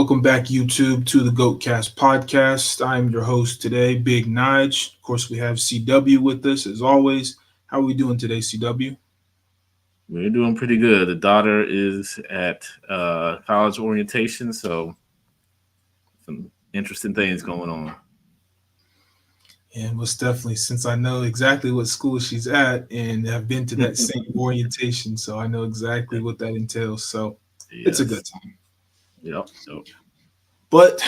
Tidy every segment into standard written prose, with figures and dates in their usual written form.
Welcome back, YouTube, to the GoatCast podcast. I'm your host today, Big Nige. Of course, we have CW with us as always. How are we doing today, CW? We're doing pretty good. The daughter is at college orientation, so some interesting things going on. And most definitely, since I know exactly what school she's at and have been to that same orientation, so I know exactly what that entails. So it's a good Yes. time. Yep. Yep. But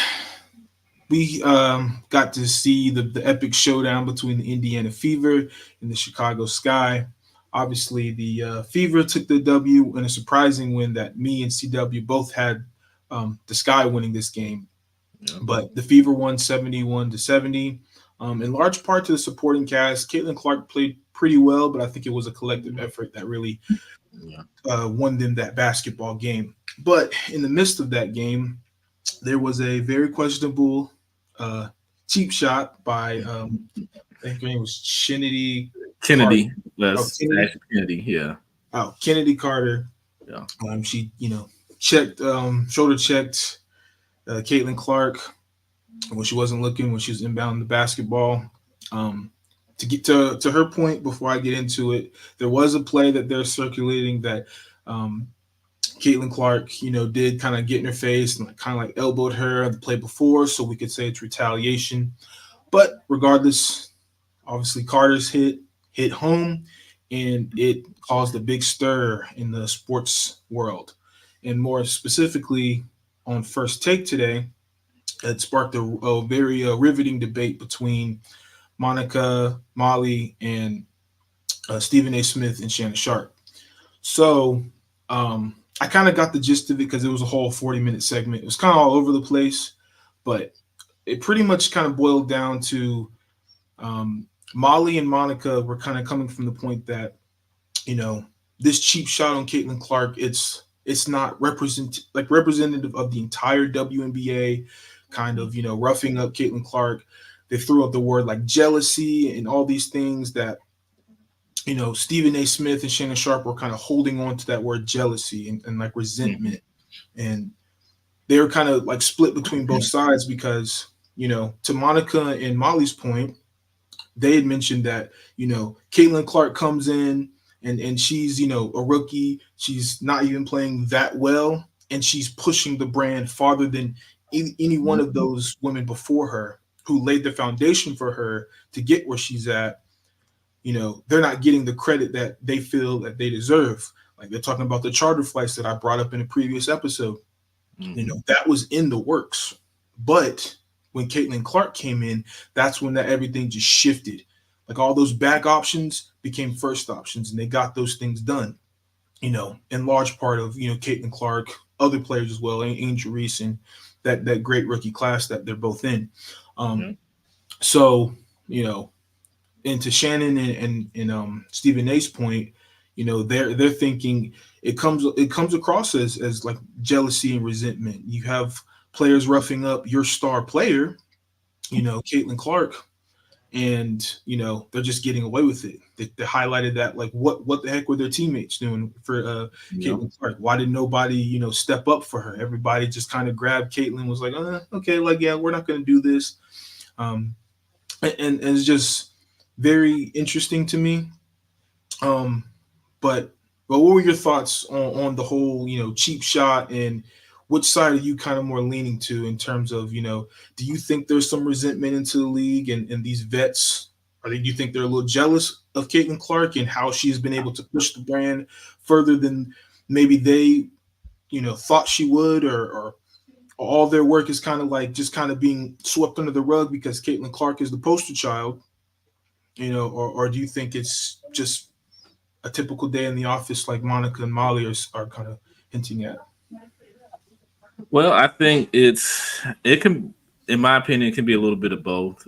we got to see the epic showdown between the Indiana Fever and the Chicago Sky. Obviously, the Fever took the W in a surprising win that me and CW both had the Sky winning this game. Yep. But the Fever won 71-70. In large part to the supporting cast, Caitlin Clark played pretty well, but I think it was a collective effort that really Yeah. won them that basketball game. But in the midst of that game, there was a very questionable uh, cheap shot by I think her name was Kennedy Carter. Kennedy. Oh, Let's Kennedy. ask Kennedy. Yeah. Kennedy Carter. Yeah. She checked shoulder checked Caitlin Clark when she wasn't looking when she was inbounding the basketball. Um, to get to her point, before I get into it, there was a play that they're circulating that um, Caitlin Clark, did kind of get in her face and kind of like elbowed her the play before, so we could say it's retaliation. But regardless, obviously Carter's hit home, and it caused a big stir in the sports world, and more specifically on First Take today, it sparked a very riveting debate between Monica, Molly, and Stephen A. Smith and Shannon Sharp. So I kind of got the gist of it because it was a whole 40-minute segment. It was kind of all over the place, but it pretty much kind of boiled down to um, Molly and Monica were kind of coming from the point that you know this cheap shot on Caitlin Clark, it's not representative of the entire WNBA, kind of roughing up Caitlin Clark. They threw up the word like jealousy and all these things that Stephen A. Smith and Shannon Sharp were kind of holding on to that word jealousy and like Mhm. resentment. And they were kind of like split between both sides because, to Monica and Molly's point, they had mentioned that, Caitlin Clark comes in and she's, a rookie. She's not even playing that well. And she's pushing the brand farther than any one of those women before her who laid the foundation for her to get where she's at. They're not getting the credit that they feel that they deserve. Like they're talking about the charter flights that I brought up in a previous episode. Mhm. That was in the works. But when Caitlin Clark came in, that's when that everything just shifted. Like all those back options became first options, and they got those things done. In large part of Caitlin Clark, other players as well, Angel Reese, and that great rookie class that they're both in. Yeah. Um, so you know, and to Shannon and Stephen A's point, they're thinking it comes across as like jealousy and resentment. You have players roughing up your star player, Caitlin Clark, and they're just getting away with it. They highlighted that like what the heck were their teammates doing for Yeah. Caitlin Clark? Why did nobody step up for her? Everybody just kind of grabbed Caitlin, was like, okay, like yeah, we're not going to do this. Um, and it's just very interesting to me. Um, but what were your thoughts on the whole cheap shot, and which side are you kind of more leaning to in terms of do you think there's some resentment into the league and these vets? Or do you think they're a little jealous of Caitlin Clark and how she's been able to push the brand further than maybe they thought she would, or all their work is kind of like just kind of being swept under the rug because Caitlin Clark is the poster child, or do you think it's just a typical day in the office like Monica and Molly are kind of hinting at? Well, I think it can, in my opinion, it can be a little bit of both.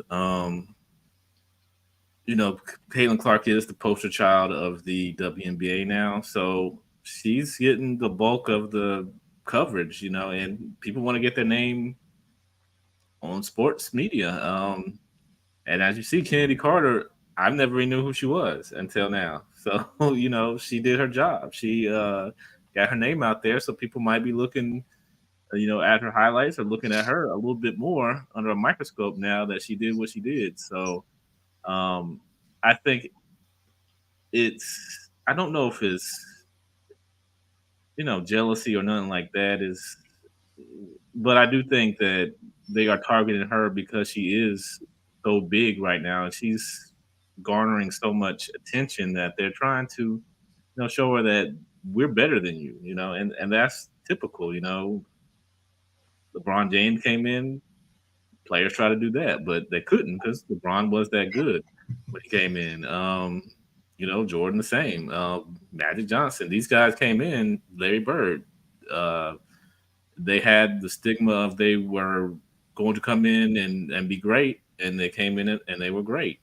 You know, Caitlin Clark is the poster child of the WNBA now, so she's getting the bulk of the coverage. And people want to get their name on sports media. And as you see, Kennedy Carter, I've never even knew who she was until now. So she did her job. She got her name out there, so people might be looking at her highlights are looking at her a little bit more under a microscope now that she did what she did. So um, I think I don't know if it's jealousy or nothing like that is, but I do think that they are targeting her because she is so big right now and she's garnering so much attention that they're trying to show her that we're better than you, and that's typical. LeBron James came in, players try to do that, but they couldn't because LeBron was that good when he came in. Jordan the same. Magic Johnson. These guys came in. Larry Bird. Uh, they had the stigma of they were going to come in and be great, and they came in and they were great.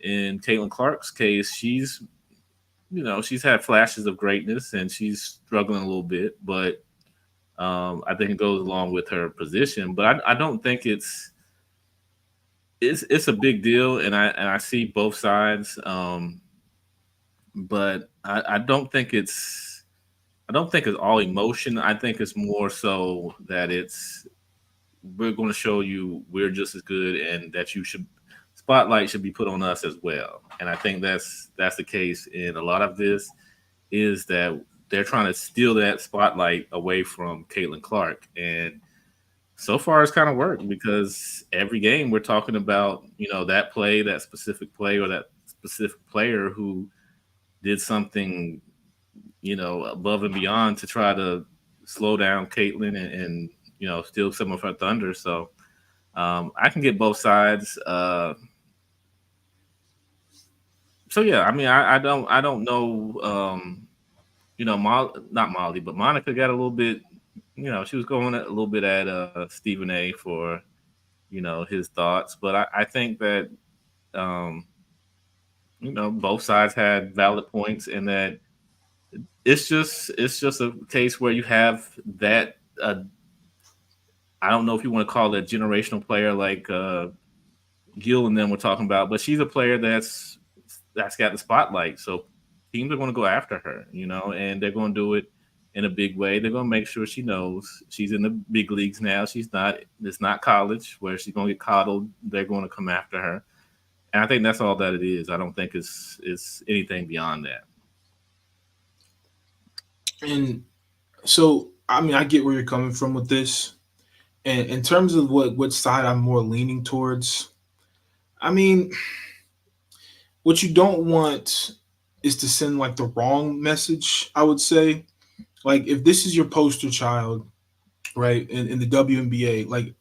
In Caitlin Clark's case, she's had flashes of greatness and she's struggling a little bit, but I think it goes along with her position. But I don't think it's a big deal, and I see both sides. But I don't think it's all emotion. I think it's more so that we're going to show you we're just as good, and that you should spotlight should be put on us as well. And I think that's the case in a lot of this is that they're trying to steal that spotlight away from Caitlin Clark, and so far it's kind of worked because every game we're talking about that play, that specific play, or that specific player who did something above and beyond to try to slow down Caitlin and steal some of her thunder. So I can get both sides. So yeah, I mean, I don't know. Not Molly, but Monica got a little bit. She was going a little bit at Stephen A. for his thoughts, but I think that um, both sides had valid points, and that it's just a case where you have that. I don't know if you want to call it a generational player like Gil and them were talking about, but she's a player that's got the spotlight. So teams are going to go after her, and they're going to do it in a big way. They're going to make sure she knows she's in the big leagues now. It's not college where she's going to get coddled. They're going to come after her. And I think that's all that it is. I don't think it's anything beyond that. And so, I mean, I get where you're coming from with this. And in terms of what side I'm more leaning towards, I mean, what you don't want is to send like the wrong message, I would say. Like if this is your poster child, right, in the WNBA, like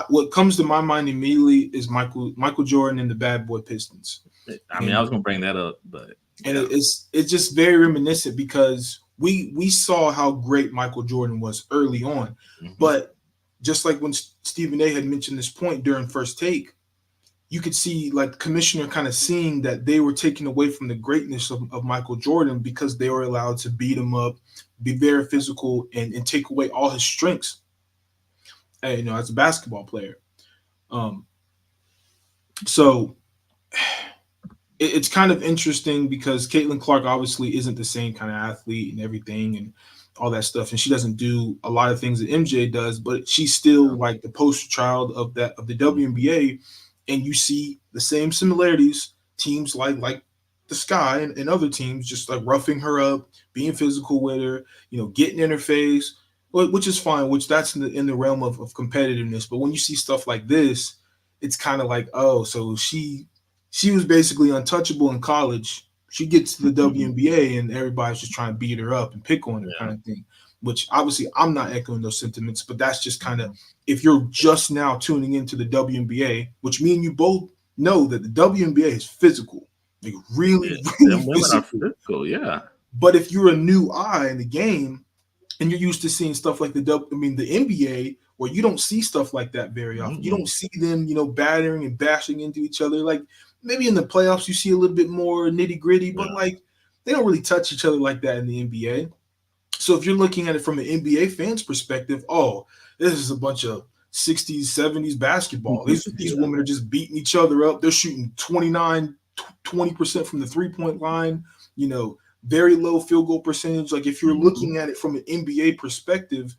what comes to my mind immediately is Michael Jordan and the Bad Boy Pistons. I mean, I And was going to bring that up, but yeah. it's just very reminiscent because we saw how great Michael Jordan was early on. Hmm. But just like when Stephen A had mentioned this point during first take, you could see like the commissioner kind of seeing that they were taking away from the greatness of Michael Jordan because they were allowed to beat him up, be very physical, and take away all his strengths, as a basketball player. Um, so it's kind of interesting because Caitlin Clark obviously isn't the same kind of athlete and everything and all that stuff, and she doesn't do a lot of things that MJ does, but she's still like the poster child of the WNBA, and you see the same similarities. Teams like the Sky and other teams just like roughing her up, being physical with her, getting in her face, which is fine, which that's in the realm of competitiveness. But when you see stuff like this, it's kind of like, oh, so she was basically untouchable in college. She gets to the WNBA and everybody's just trying to beat her up and pick on her, kind of thing. Which obviously I'm not echoing those sentiments, but that's just kind of if you're just now tuning into the WNBA, which me and you both know that the WNBA is physical, like really, Yeah, really them women are physical. physical. Yeah. But if you're a new eye in the game and you're used to seeing stuff like the NBA, where you don't see stuff like that very often. You don't Mm-mm. see them, battering and bashing into each other. Like maybe in the playoffs you see a little bit more nitty gritty, but Yeah. like they don't really touch each other like that in the NBA. So if you're looking at it from an NBA fans perspective, oh, this is a bunch of 60s, 70s basketball. These Yeah. women are just beating each other up. They're shooting 20% from the 3-point line, very low field goal percentage. Like if you're Mm-hmm. looking at it from an NBA perspective,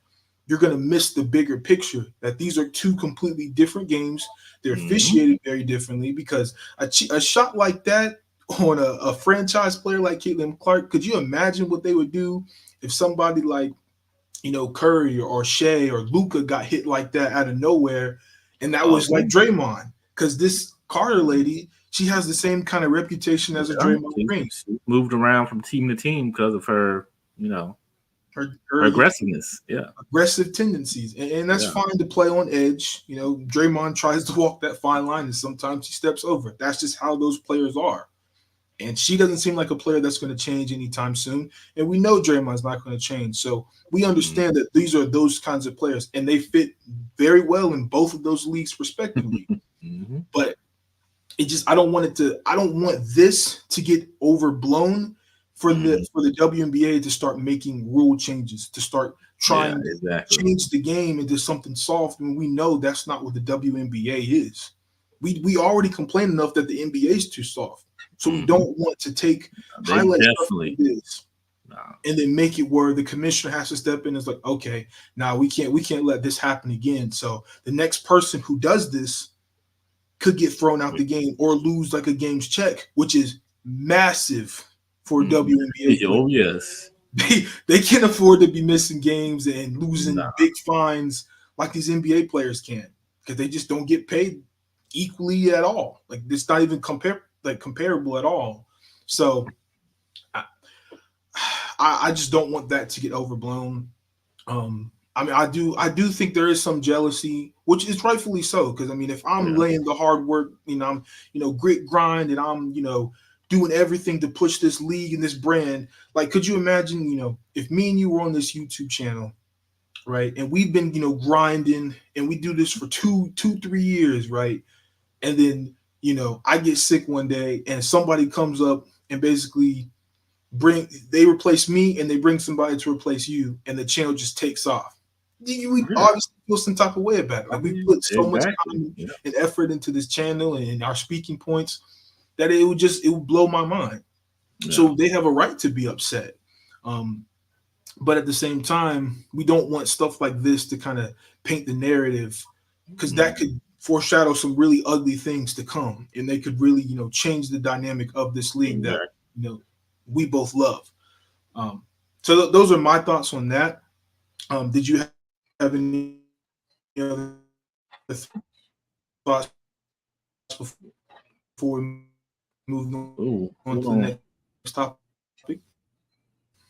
you're going to miss the bigger picture that these are two completely different games. They're Mhm. officiated very differently because a shot like that on a franchise player like Caitlin Clark, could you imagine what they would do if somebody like, Curry or Shea or Luca got hit like that out of nowhere, and that Oh was yeah, like Draymond, because this Carter lady, she has the same kind of reputation as a yeah. Draymond Green. She moved around from team to team because of her, you know, her Her aggressiveness. Yeah, aggressive tendencies, and that's yeah. fine to play on edge. Draymond tries to walk that fine line, and sometimes he steps over. That's just how those players are. And she doesn't seem like a player that's going to change anytime soon. And we know Draymond's not going to change. So we Mm. understand that these are those kinds of players, and they fit very well in both of those leagues, respectively. Mhm. But I don't want this to get overblown Mhm. for the WNBA to start making rule changes, to start Yeah, trying to exactly. change the game into something soft when we know that's not what the WNBA is. We already complain enough that the NBA is too soft. So we Mhm. don't want to take They highlight stuff like definitely. this Nah. and then make it where the commissioner has to step in and it's like, okay, now we can't let this happen again. So the next person who does this could get thrown out the game or lose like a game's check, which is massive for a Mhm. WNBA player. Oh yes. They can't afford to be missing games and losing Nah. big fines like these NBA players can because they just don't get paid equally at all. Like it's not even comparable at all. So I, I just don't want that to get overblown. I mean, I do think there is some jealousy, which is rightfully so. Because I mean, if I'm Yeah. laying the hard work, I'm grit grind, and I'm doing everything to push this league and this brand. Like, could you imagine, if me and you were on this YouTube channel, right, and we've been grinding, and we do this for 3 years, right, and then I get sick one day, and somebody comes up and basically they replace me and they bring somebody to replace you and the channel just takes off. We Yeah. obviously feel some type of way about it. I Like we mean, put so much exactly. time Yeah. and effort into this channel and our speaking points that it would blow my mind. Yeah. So they have a right to be upset. Um, but at the same time, we don't want stuff like this to kind of paint the narrative because that Mhm. could foreshadow some really ugly things to come and they could really, change the dynamic of this league that, Exactly. you know, we both love. So those are my thoughts on that. Did you have any other thoughts before we move on to the next topic?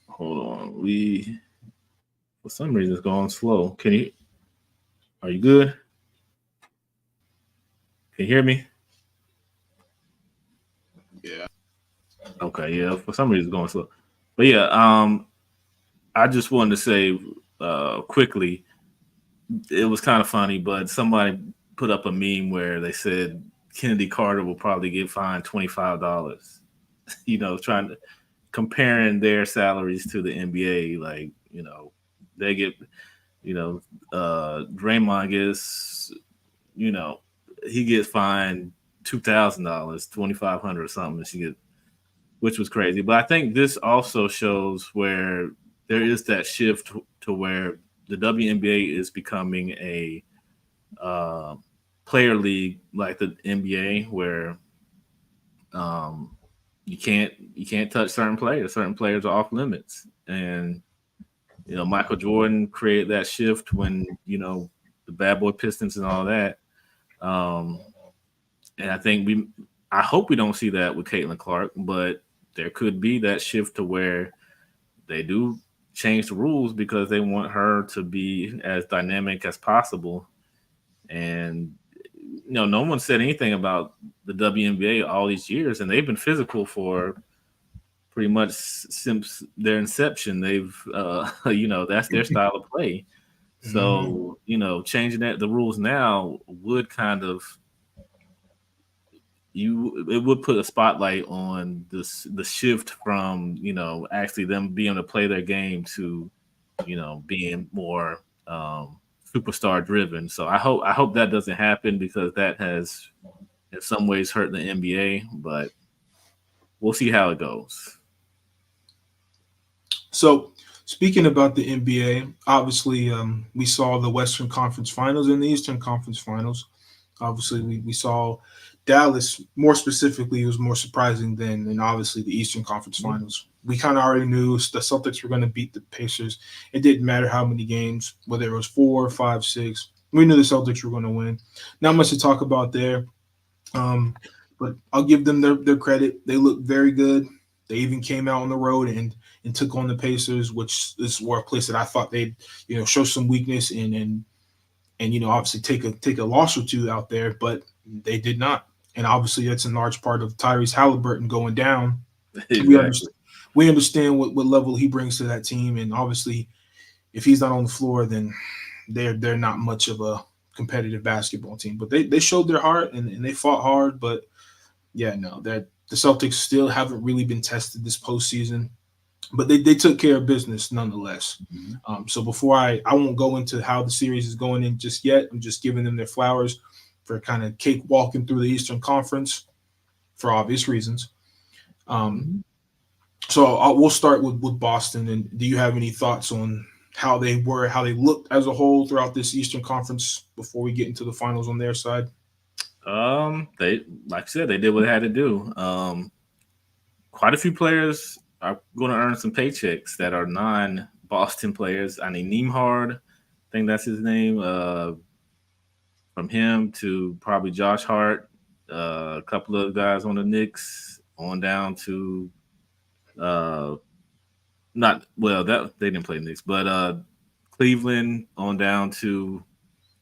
Oh, hold on. Hold on. We for some reason it's going slow. Can you? Are you good? Can you hear me? Okay. Yeah. For some reason it's going slow. But yeah. I just wanted to say quickly. It was kind of funny, but somebody put up a meme where they said Kennedy Carter will probably get fined $25. Trying to comparing their salaries to the NBA. Like, they get, you know, Draymond gets, you know, he gets fined $2,000, 2,500 or something. And she get, which was crazy. But I think this also shows where there is that shift to where the WNBA is becoming a uh, player league like the NBA, where um, you can't touch certain players. Certain players are off limits, and Michael Jordan created that shift when the bad boy Pistons and all that. Um, and I hope we don't see that with Caitlin Clark, but there could be that shift to where they do change the rules because they want her to be as dynamic as possible. And no one said anything about the WNBA all these years, and they've been physical for pretty much since their inception. They've, that's their style of play. Mm-hmm. So, changing the rules now would kind of it would put a spotlight on the shift from actually them being able to play their game to being more superstar driven. So I hope that doesn't happen because that has in some ways hurt the NBA, but we'll see how it goes. So Speaking about the NBA, obviously, we saw the Western Conference Finals and the Eastern Conference Finals. Obviously, we saw Dallas, more specifically, it was more surprising than obviously the Eastern Conference Finals. We kind of already knew the Celtics were going to beat the Pacers. It didn't matter how many games, whether it was four, five, six. We knew the Celtics were going to win. Not much to talk about there. Um, but I'll give them their credit. They looked very good. They even came out on the road and took on the Pacers, which is a place that I thought they'd show some weakness and obviously take a loss or two out there, but they did not. And obviously that's in large part of Tyrese Halliburton going down. We Exactly. understand we understand what level he brings to that team, and obviously if he's not on the floor, then they're not much of a competitive basketball team. But they showed their heart and they fought hard, but yeah, no, that the Celtics still haven't really been tested this postseason, but they took care of business nonetheless. Mhm. So before I won't go into how the series is going in just yet. I'm just giving them their flowers for kind of cake walking through the Eastern Conference for obvious reasons. Um, Mhm. we'll start with Boston. And do you have any thoughts on how they looked as a whole throughout this Eastern Conference before we get into the finals on their side? They like I said, they did what they had to do. Quite a few players are going to earn some paychecks that are non-Boston players. I mean, Neimark, I think that's his name. From him to probably Josh Hart, a couple of guys on the Knicks, on down to uh, not well that they didn't play the Knicks, but Cleveland on down to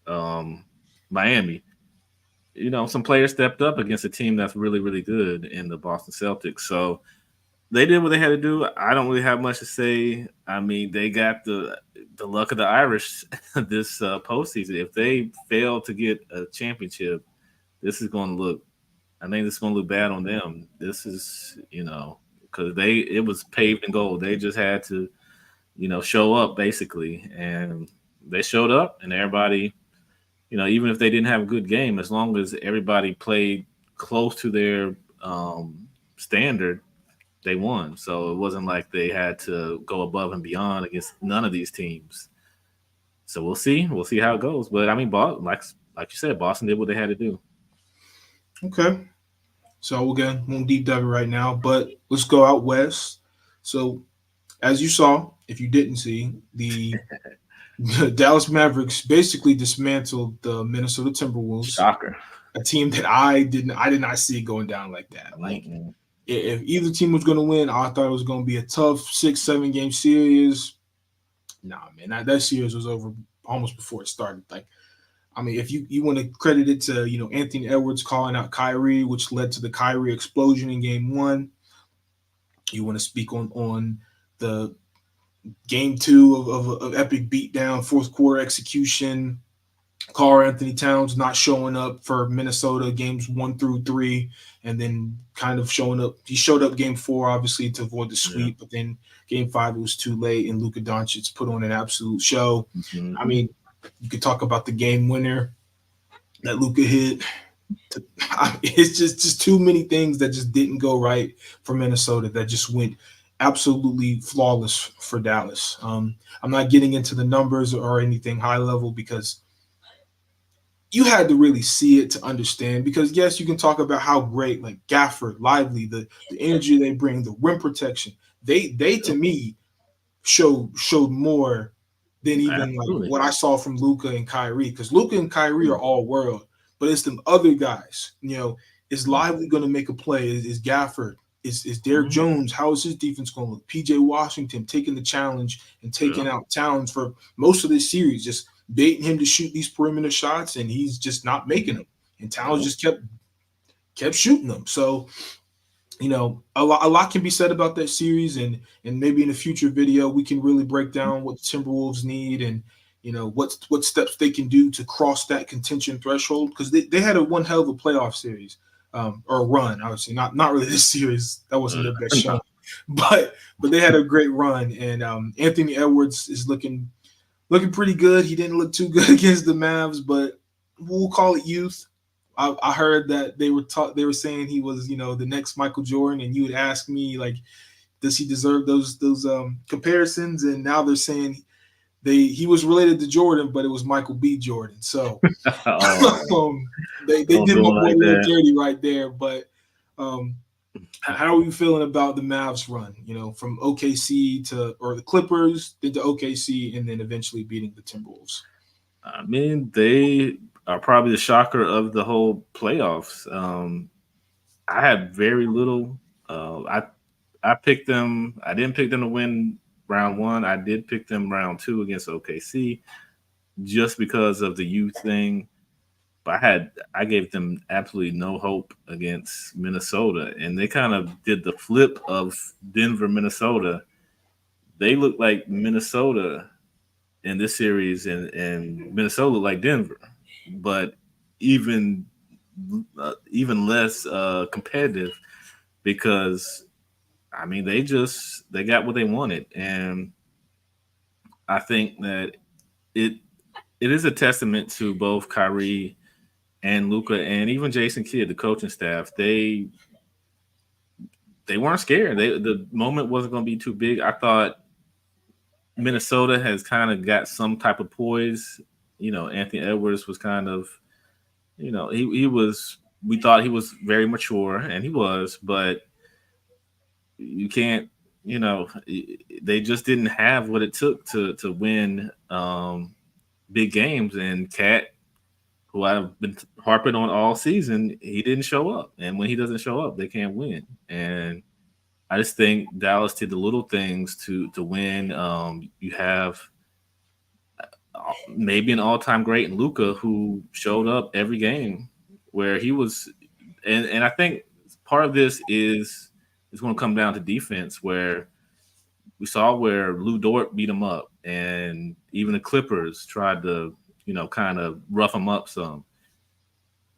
um, Miami. Some players stepped up against a team that's really, really good in the Boston Celtics. So they did what they had to do. I don't really have much to say. I mean, they got the luck of the Irish this postseason. If they fail to get a championship, this is going to look. I think this is going to look bad on them. This is, because it was paved in gold. They just had to, show up basically, and they showed up, and everybody, even if they didn't have a good game, as long as everybody played close to their um, standard, they won. So it wasn't like they had to go above and beyond against none of these teams. So we'll see. We'll see how it goes. But I mean, like you said, Boston did what they had to do. Okay. So again, won't deep dive it right now, but let's go out west. So as you saw, if you didn't see, the Dallas Mavericks basically dismantled the Minnesota Timberwolves, Shocker. a team that I did not see it going down like that. Like Mm-mm. if either team was going to win, I thought it was going to be a tough 6-7 game series. Nah, man, that series was over almost before it started. Like I mean, if you want to credit it to Anthony Edwards calling out Kyrie, which led to the Kyrie explosion in Game One. You want to speak on the Game Two of epic beatdown, fourth quarter execution. Carl Anthony Towns not showing up for Minnesota games 1 through 3, and then kind of showing up. He showed up Game 4 obviously to avoid the Yeah. sweep, but then Game 5 it was too late, and Luka Doncic put on an absolute show. I Mm-hmm. mean, you could talk about the game winner that Luka hit. It's just too many things that just didn't go right for Minnesota that just went absolutely flawless for Dallas. I'm not getting into the numbers or anything high level because you had to really see it to understand. Because yes, you can talk about how great like Gafford, Lively, the energy they bring, the rim protection. They to Yep. me showed more than even like Absolutely. what I saw from Luca and Kyrie. Because Luca and Kyrie are Mm-hmm. all world, but it's them other guys. Is Lively going to make a play? Is Gafford? Is Derrick Mm-hmm. Jones? How is his defense going to look? PJ Washington taking the challenge and taking Yep. out Towns for most of this series, just baiting him to shoot these perimeter shots, and he's just not making them. And Towns Nope. just kept shooting them. So a lot can be said about that series, and maybe in a future video we can really break down what the Timberwolves need and what steps they can do to cross that contention threshold because they had a one hell of a playoff series or a run. Obviously, not really this series. That wasn't their best No. showing, but they had a great run. And Anthony Edwards is looking pretty good. He didn't look too good against the Mavs, but we'll call it youth. I heard that they were saying he was the next Michael Jordan, and you would ask me like, Does he deserve those comparisons? And now they're saying he was related to Jordan, but it was Michael B. Jordan. So Oh, um, they don't did do my it boy like a little that. dirty right there. But um, how are you feeling about the Mavs run? From OKC or the Clippers, then to OKC, and then eventually beating the Timberwolves. I mean, they are probably the shocker of the whole playoffs. I had very little. I picked them. I didn't pick them to win round one. I did pick them round two against OKC just because of the youth thing. But I gave them absolutely no hope against Minnesota, and they kind of did the flip of Denver, Minnesota. They looked like Minnesota in this series, and Minnesota looked like Denver, but even even less competitive because I mean they got what they wanted, and I think that it it is a testament to both Kyrie and Luca and even Jason Kidd, the coaching staff. They weren't scared. The moment wasn't going to be too big. I thought Minnesota has kind of got some type of poise. Anthony Edwards was kind of, he was. We thought he was very mature, and he was, but you can't. They just didn't have what it took to win big games. And Cat, who I've been harping on all season, he didn't show up. And when he doesn't show up, they can't win. And I just think Dallas did the little things to win. You have maybe an all time great in Luca who showed up every game where he was, and I think part of this is going to come down to defense where we saw where Lou Dort beat him up, and even the Clippers tried to kind of rough him up some.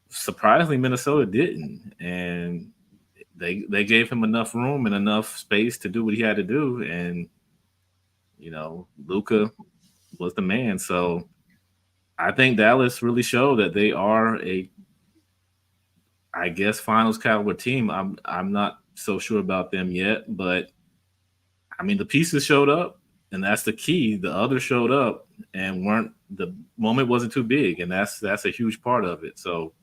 Surprisingly, Minnesota didn't, and they gave him enough room and enough space to do what he had to do, and Luca was the man. So I think Dallas really showed that they are I guess, finals caliber team. I'm not so sure about them yet, but I mean the pieces showed up, and that's the key. The others showed up and weren't the moment wasn't too big, and that's a huge part of it. So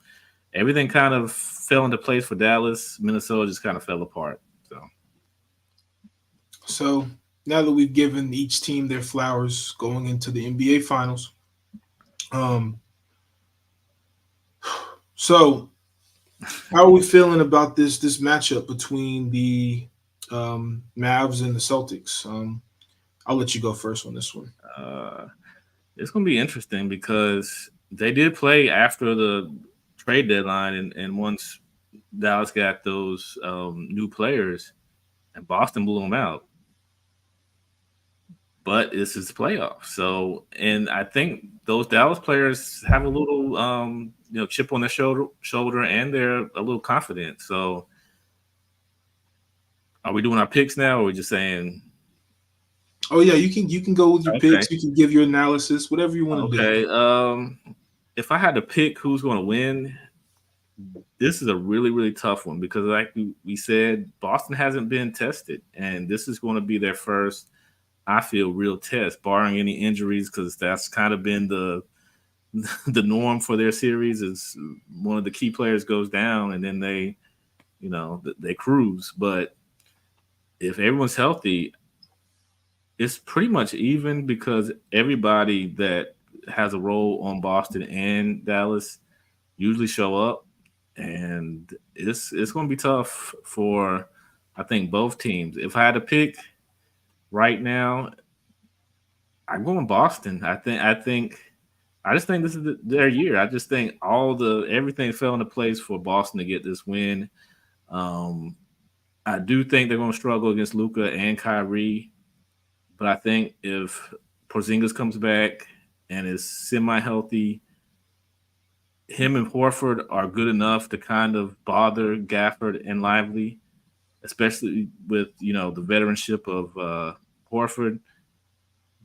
everything kind of fell into place for Dallas. Minnesota just kind of fell apart. So So now that we've given each team their flowers going into the NBA Finals, um, so how are we feeling about this matchup between the Mavs and the Celtics? I'll let you go first on this one. uh, it's going to be interesting because they did play after the trade deadline, and once Dallas got those new players, and Boston blew them out. But this is the playoffs, so and I think those Dallas players have a little chip on their shoulder, and they're a little confident. So, are we doing our picks now, or are we just saying Oh yeah, you can go with your okay, picks. You can give your analysis, whatever you want to do. okay? If I had to pick who's going to win, this is a really really tough one because, like we said, Boston hasn't been tested, and this is going to be their first. I feel real test, barring any injuries, because that's kind of been the norm for their series. Is one of the key players goes down, and then they cruise. But if everyone's healthy, it's pretty much even because everybody that has a role on Boston and Dallas usually show up, and it's going to be tough for I think both teams. If I had to pick right now, I'm going Boston. I just think this is their year. I just think everything fell into place for Boston to get this win. Um, I do think they're going to struggle against Luca and Kyrie, but I think if Porzingis comes back and is semi healthy, him and Horford are good enough to kind of bother Gafford and Lively, especially with the veteranship of Horford.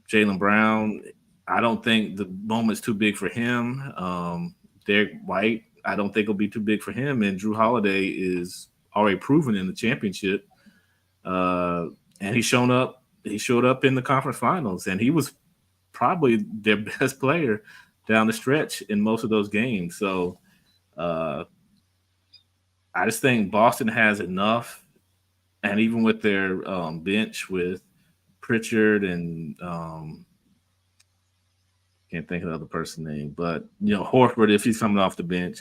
Jalen Brown, I don't think the moment's too big for him. Derek White, I don't think it'll be too big for him. And Drew Holiday is already proven in the championship. and he shown up. He showed up in the conference finals, and he was probably their best player down the stretch in most of those games. So uh, I just think Boston has enough, and even with their bench with Pritchard and can't think of the other person's name, but Horford, if he's coming off the bench,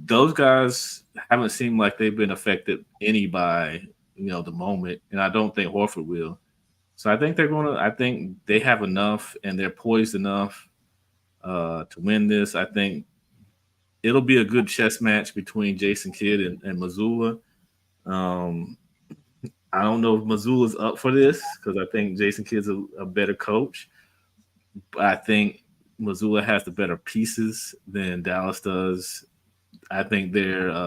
those guys haven't seemed like they've been affected any by the moment, and I don't think Horford will. So I think they're gonna. I think they have enough, and they're poised enough to win this. I think it'll be a good chess match between Jason Kidd and Missoula. Um, I don't know if Missoula's up for this because I think Jason Kidd's a better coach, but I think Missoula has the better pieces than Dallas does. I think they're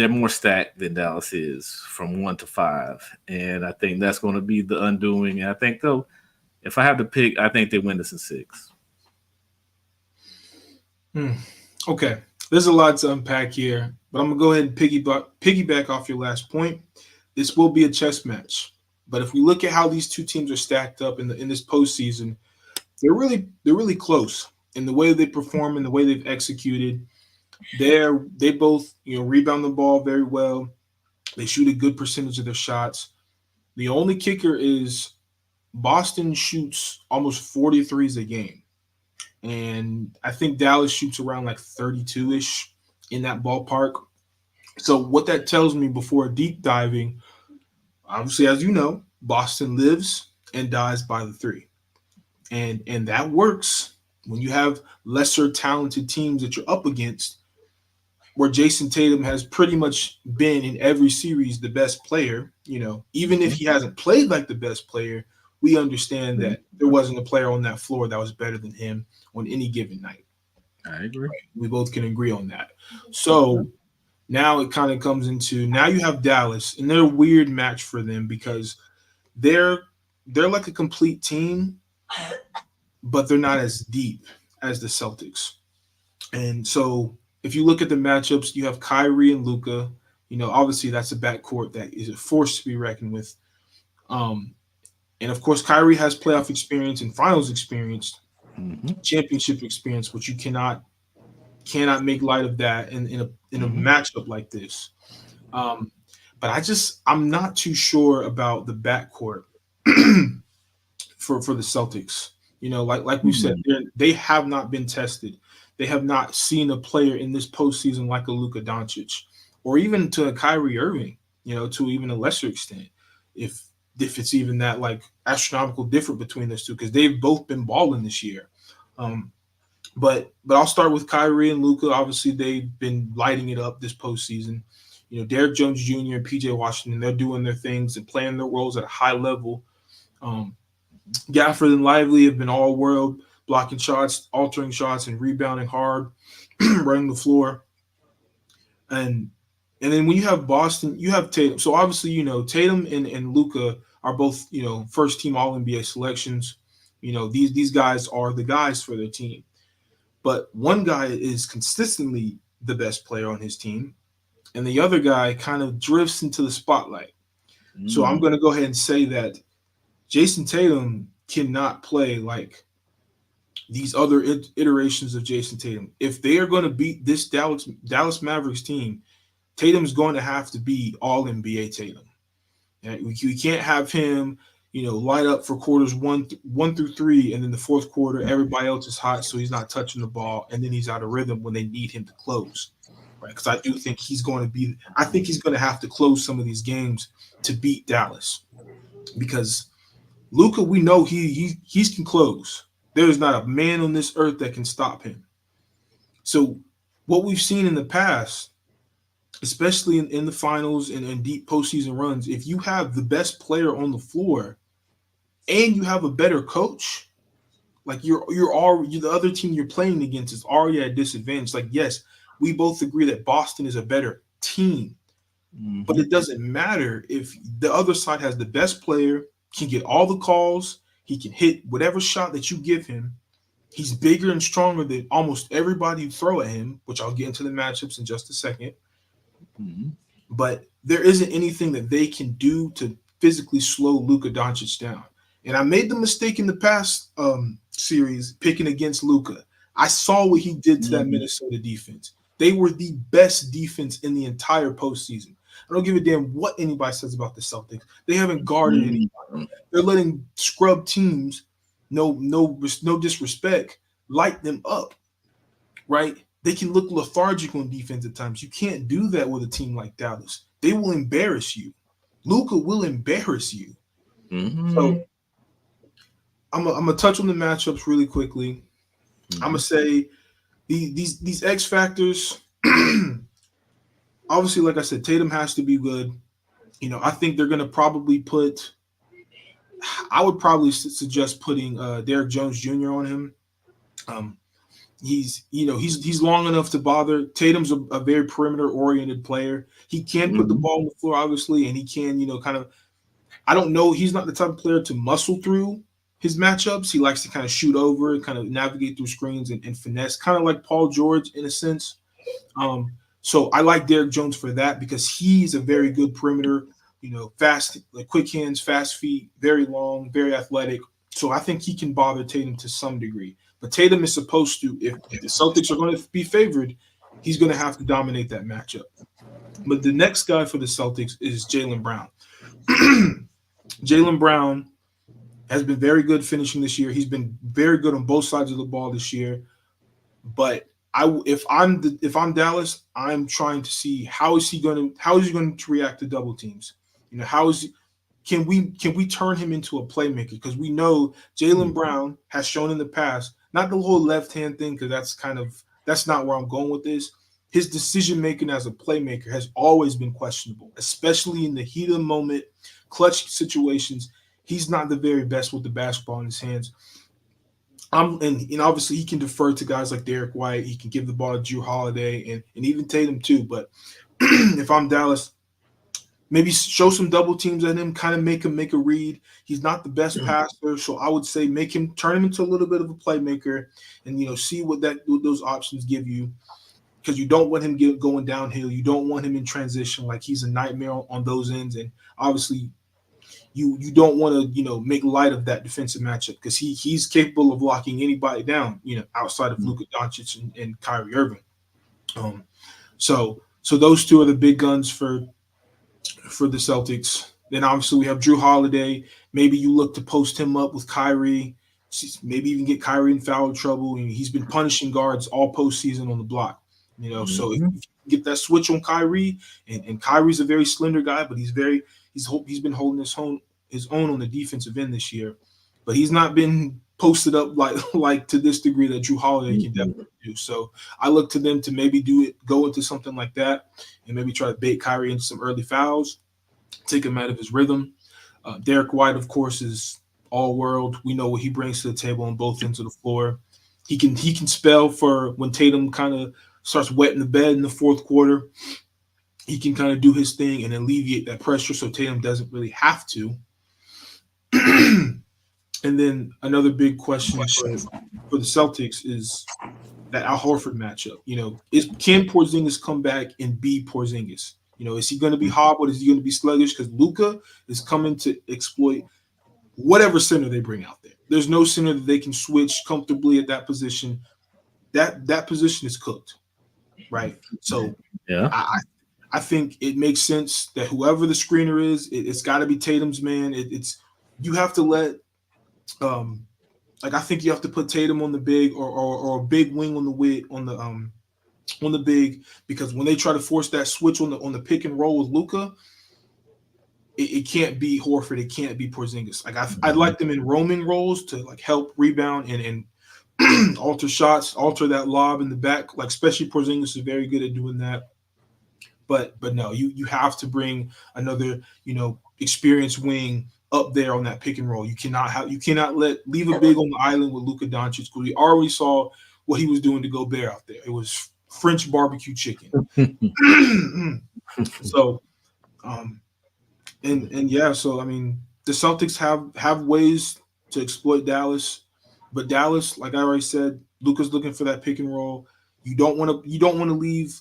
more stacked than Dallas is from 1 to 5, and I think that's going to be the undoing. And I think though, if I have to pick, I think they win this in 6. Hmm. Okay, there's a lot to unpack here, but I'm gonna go ahead and piggyback off your last point. This will be a chess match, but if we look at how these two teams are stacked up in this postseason, they're really close in the way they perform and the way they've executed. They both rebound the ball very well. They shoot a good percentage of their shots. The only kicker is Boston shoots almost 43s a game. And I think Dallas shoots around like 32 ish in that ballpark. So, what that tells me before deep diving, obviously, as you know, Boston lives and dies by the three. And that works when you have lesser talented teams that you're up against, where Jason Tatum has pretty much been in every series the best player. Even if Mm-hmm. he hasn't played like the best player, we understand Mm-hmm. that there wasn't a player on that floor that was better than him on any given night. I agree. We both can agree on that. So now it kind of comes into, now you have Dallas, and they're a weird match for them because they're they're like a complete team, but they're not as deep as the Celtics. And so if you look at the matchups, you have Kyrie and Luca. Obviously that's a backcourt that is a force to be reckoned with. Um, and of course, Kyrie has playoff experience and finals experience, Mm-hmm. championship experience, but you cannot make light of that in a Mm-hmm. matchup like this. Um, but I'm not too sure about the backcourt for the Celtics. Like we said, Mm-hmm. they have not been tested. They have not seen a player in this postseason like a Luka Doncic, or even to a Kyrie Irving. To even a lesser extent, if if it's even that like astronomical different between those two, because they've both been balling this year. Um, but I'll start with Kyrie and Luka. Obviously, they've been lighting it up this postseason. Derek Jones Jr. and PJ Washington, they're doing their things and playing their roles at a high level. Um, Gafford and Lively have been all world, blocking shots, altering shots, and rebounding hard, running the floor. And and then when you have Boston, you have Tatum. So obviously, Tatum and Luca are both, first team All NBA selections. These guys are the guys for their team. But one guy is consistently the best player on his team, and the other guy kind of drifts into the spotlight. So I'm Mm-hmm. going to go ahead and say that Jason Tatum cannot play like these other iterations of Jason Tatum. If they are going to beat this Dallas Mavericks team, Tatum's going to have to be All NBA Tatum. And we can't have him, light up for quarters one through three, and then the fourth quarter everybody else is hot, so he's not touching the ball, and then he's out of rhythm when they need him to close, right? Because I do think he's going to be. I think he's going to have to close some of these games to beat Dallas because Luca, we know he can close. There is not a man on this earth that can stop him. So what we've seen in the past, especially in the finals and deep postseason runs, if you have the best player on the floor and you have a better coach, like the other team you're playing against is already at a disadvantage. Like, yes, we both agree that Boston is a better team, but Mm-hmm. it doesn't matter if the other side has the best player, can get all the calls, he can hit whatever shot that you give him. He's bigger and stronger than almost everybody you throw at him, which I'll get into the matchups in just a second. Mm-hmm. but there isn't anything that they can do to physically slow Luka Doncic down. And I made the mistake in the past series picking against Luka. I saw what he did to that Mhm. Minnesota defense. They were the best defense in the entire postseason. I don't give a damn what anybody says about the Celtics. They haven't guarded any. Mhm. They're letting scrub teams, no disrespect, light them up. Right? They can look lethargic on defense at times. You can't do that with a team like Dallas. They will embarrass you. Luka will embarrass you. So Mhm. I'm gonna touch on the matchups really quickly. I'm gonna Mhm. say these X factors. Obviously, like I said, Tatum has to be good. I think they're gonna probably put. I would probably suggest putting Derek Jones Jr. on him. Um, he's long enough to bother. Tatum's a very perimeter oriented player. He can put the Mhm. ball on the floor, obviously, and he can kind of. I don't know. He's not the type of player to muscle through his matchups. He likes to kind of shoot over, kind of navigate through screens and finesse, kind of like Paul George in a sense. Um, so I like Derek Jones for that because he's a very good perimeter, fast, like quick hands, fast feet, very long, very athletic. So I think he can bother Tatum to some degree. But Tatum is supposed to, if the Celtics are going to be favored, he's going to have to dominate that matchup. But the next guy for the Celtics is Jalen Brown. Jalen Brown has been very good finishing this year. He's been very good on both sides of the ball this year. But if I'm Dallas, I'm trying to see how is he going to react to double teams. How is can we turn him into a playmaker? Because we know Jalen Brown has shown in the past, not the whole left hand thing, because that's not where I'm going with this. His decision making as a playmaker has always been questionable, especially in the heat of the moment, clutch situations. He's not the very best with the basketball in his hands. And obviously he can defer to guys like Derek White. He can give the ball to Drew Holiday and even Tatum too. But if I'm Dallas, maybe show some double teams at him, kind of make him make a read. He's not the best passer, so I would say make him turn him into a little bit of a playmaker, and see what those options give you. Because you don't want him going downhill. You don't want him in transition like he's a nightmare on those ends. And obviously, you don't want to make light of that defensive matchup because he's capable of locking anybody down. Outside of Luka Doncic and Kyrie Irving. Um, so those two are the big guns for the Celtics. Then obviously we have Drew Holiday. Maybe you look to post him up with Kyrie. Maybe even get Kyrie in foul trouble. He's been punishing guards all postseason on the block. So if Mhm. you get that switch on Kyrie, and Kyrie's a very slender guy, but he's been holding his own on the defensive end this year. But he's not been posted up like to this degree that Drew Holiday can definitely Mhm. do. So I look to them to maybe go into something like that, and maybe try to bait Kyrie into some early fouls, take him out of his rhythm. Derek White, of course, is all world. We know what he brings to the table on both ends of the floor. He can spell for when Tatum kind of starts wetting the bed in the fourth quarter. He can kind of do his thing and alleviate that pressure, so Tatum doesn't really have to. And then another big question for the Celtics is that Al Horford matchup. Is can Porzingis come back and be Porzingis? Is he going to be hobbled? Is he going to be sluggish? Because Luka is coming to exploit whatever center they bring out there. There's no center that they can switch comfortably at that position. That position is cooked, right? So Yeah. I I think it makes sense that whoever the screener is, it's got to be Tatum's man. It's you have to let um like I think you have to put Tatum on the big or a big wing on the wing on the big, because when they try to force that switch on the pick and roll with Luca, it can't be Horford, it can't be Porzingis. Like I'd Mhm. like them in roaming roles to like help rebound and alter shots, alter that lob in the back. Like especially Porzingis is very good at doing that. But no, you have to bring another experienced wing up there on that pick and roll. You cannot leave a big on the island with Luka Doncic because we already saw what he was doing to Gobert out there. It was French barbecue chicken. So um and yeah, so I mean the Celtics have ways to exploit Dallas, but Dallas, like I already said, Luka's looking for that pick and roll. You don't want to leave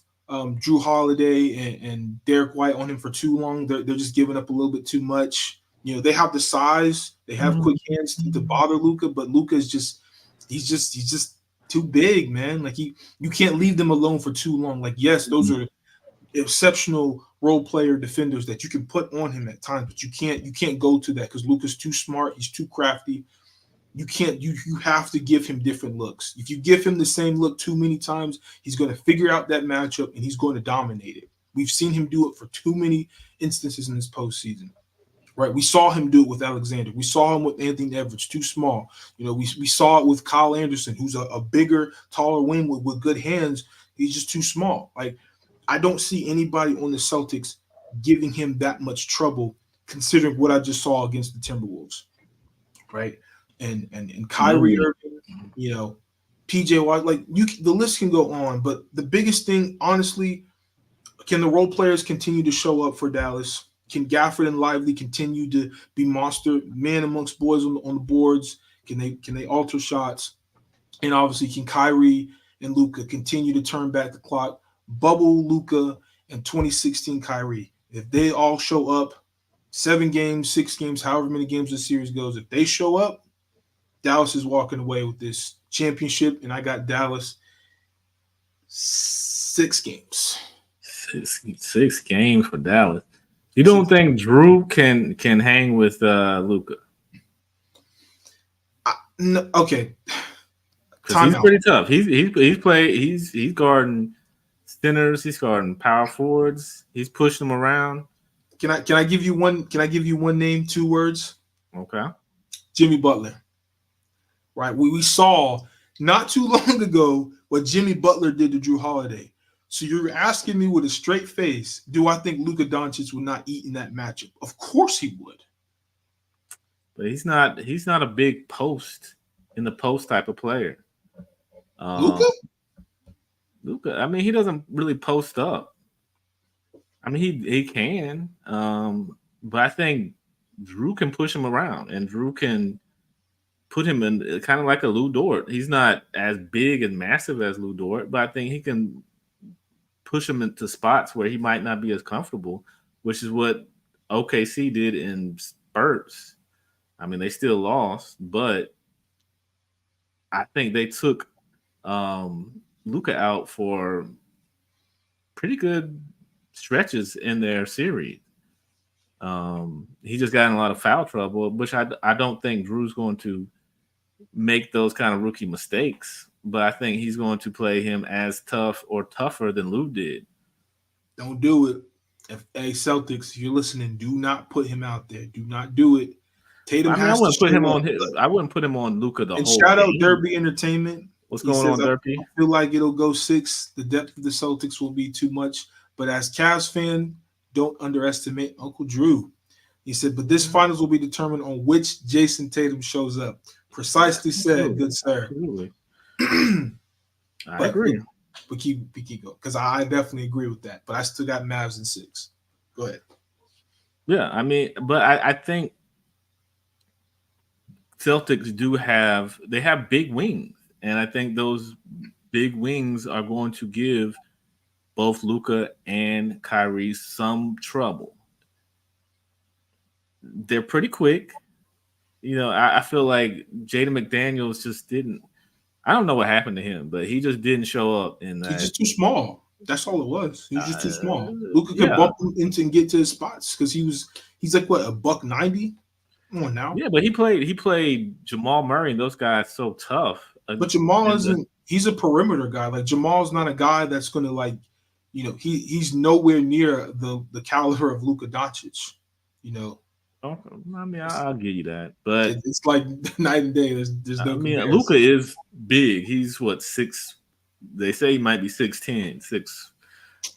Drew Holiday and Derek White on him for too long. They're just giving up a little bit too much. They have the size, they have quick hands to bother Luka, but Luka is just too big, man. Like you can't leave them alone for too long. Like yes, those are exceptional role player defenders that you can put on him at times, but you can't go to that because Luka's too smart, he's too crafty. You have to give him different looks. If you give him the same look too many times, he's going to figure out that matchup and he's going to dominate it. We've seen him do it for too many instances in this postseason. Right, we saw him do it with Alexander. We saw him with Anthony Edwards, too small. We saw it with Kyle Anderson, who's a bigger, taller wing with good hands. He's just too small. Like, I don't see anybody on the Celtics giving him that much trouble, considering what I just saw against the Timberwolves. Right, and Kyrie Irving, PJ Watt, like the list can go on. But the biggest thing, honestly, can the role players continue to show up for Dallas? Can Gafford and Lively continue to be monster man amongst boys on the boards? Can they alter shots? And obviously, can Kyrie and Luka continue to turn back the clock? Bubble Luka and 2016 Kyrie. If they all show up, 7 games, 6 games, however many games the series goes, if they show up, Dallas is walking away with this championship, and I got Dallas 6 games. Six games for Dallas. You don't think Drew can hang with Luka? No, okay. He's pretty tough. He's guarding centers. He's guarding power forwards. He's pushing them around. Can I give you one? Can I give you one name, 2 words? Okay. Jimmy Butler. Right. We saw not too long ago what Jimmy Butler did to Drew Holiday. So you're asking me with a straight face, do I think Luka Doncic would not eat in that matchup? Of course he would. But he's not a big post in the post type of player. Luka, I mean, he doesn't really post up. I mean, he can, but I think Drew can push him around, and Drew can put him in kind of like a Lou Dort. He's not as big and massive as Lou Dort, but I think he can push him into spots where he might not be as comfortable, which is what OKC did in spurts. I mean, they still lost, but I think they took Luka out for pretty good stretches in their series. He just got in a lot of foul trouble, which I don't think Drew's going to make those kind of rookie mistakes, but I think he's going to play him as tough or tougher than Lou did. Don't do it. Hey, Celtics, if you're listening, do not put him out there. Do not do it. Tatum I wouldn't put him on. I wouldn't put him on Luka the and whole. Shout out game. Derby Entertainment. What's going on, Derby? I feel like it'll go 6. The depth of the Celtics will be too much. But as Cavs fan, don't underestimate Uncle Drew. He said, but this finals will be determined on which Jason Tatum shows up. Precisely said, good sir. Absolutely. I agree. But keep going, because I definitely agree with that. But I still got Mavs in 6. Go ahead. Yeah, I mean, but I think Celtics they have big wings, and I think those big wings are going to give both Luka and Kyrie some trouble. They're pretty quick. I feel like Jaden McDaniels just didn't. I don't know what happened to him, but he just didn't show up. He's just too small. That's all it was. He was just too small. Luka could bump him into and get to his spots because he's like what, $190? Come on now. Yeah, but he played Jamal Murray and those guys so tough. But Jamal isn't. He's a perimeter guy. Like Jamal's not a guy that's going to he's nowhere near the caliber of Luka Doncic. Okay. I mean, I'll give you that, but it's like night and day. There's no. I mean, Luka is big. He's what, 6? They say he might be 6'10", 6'9".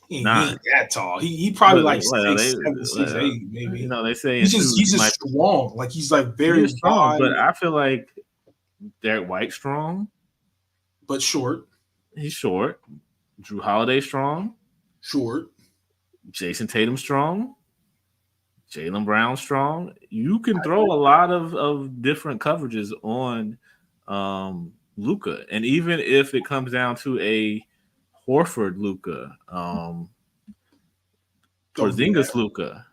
He ain't that tall. He probably like 6'7", 6'8", maybe. They say he's just strong. Like he's like very strong. But I feel like Derek White's strong, but short. He's short. Drew Holiday strong. Short. Jason Tatum strong. Jaylen Brown strong. You can throw a lot of different coverages on Luka, and even if it comes down to a Horford, Luca, Don't do that. Porzingis, Luca.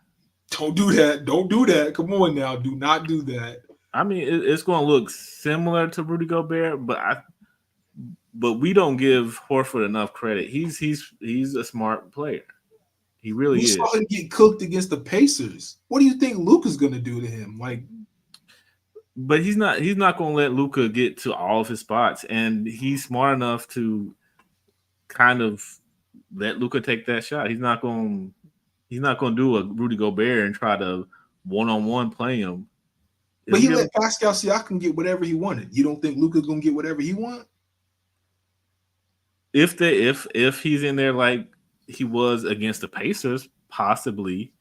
Don't do that. Don't do that. Come on now. Do not do that. I mean, it's going to look similar to Rudy Gobert, but we don't give Horford enough credit. He's a smart player. He We really saw is. him get cooked against the Pacers. What do you think Luka's gonna do to him? Like, But he's not going to let Luca get to all of his spots, and he's smart enough to kind of let Luca take that shot. He's not going to do a Rudy Gobert and try to one-on-one play him. but He'll he give let Pascal Siakam get whatever he wanted. You don't think Luka's gonna get whatever he want? if he's in there like he was against the Pacers, possibly.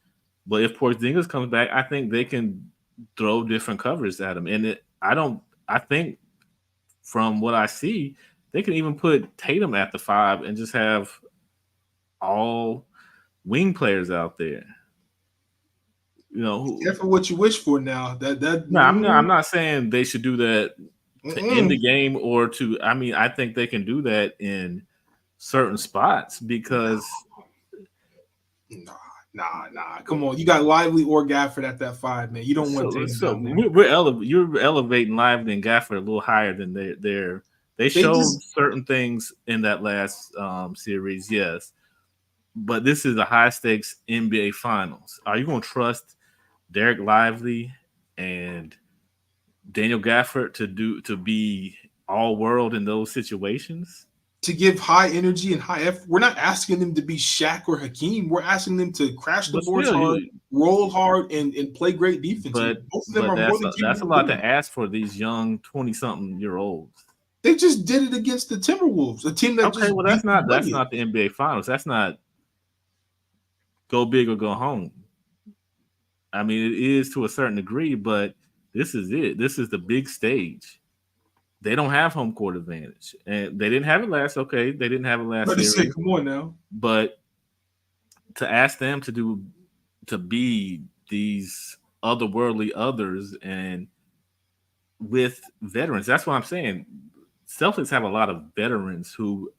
But if Porzingis comes back, I think they can throw different covers at him. And I don't. I think from what I see, they can even put Tatum at the 5 and just have all wing players out there. You know, Careful what you wish for now. That no, I'm not saying they should do that to end mm-mm. the game or to. I mean, I think they can do that in certain spots because Nah. Come on, you got Lively or Gafford at that 5, man. You don't want so Tatum so down there. you're elevating Lively and Gafford a little higher than they They showed just certain things in that last series, yes, but this is a high stakes NBA Finals. Are you going to trust Derek Lively and Daniel Gafford to be all world in those situations? to give high energy and high effort. We're not asking them to be Shaq or Hakeem. We're asking them to crash the But boards still, hard, roll hard, and play great defense. And but both of them but are more that's than that's a capable of lot doing to it. ask for these young 20-something year olds. They just did it against the Timberwolves, a team that Okay, just well beat the that's Nuggets. not the NBA Finals. That's not go big or go home. I mean, it is to a certain degree, but this is it. This is the big stage. They don't have home court advantage, and they didn't have it last. Okay, they didn't have it last But to say, series, come on now. but to ask them to be these otherworldly others and with veterans, that's what I'm saying. Celtics have a lot of veterans who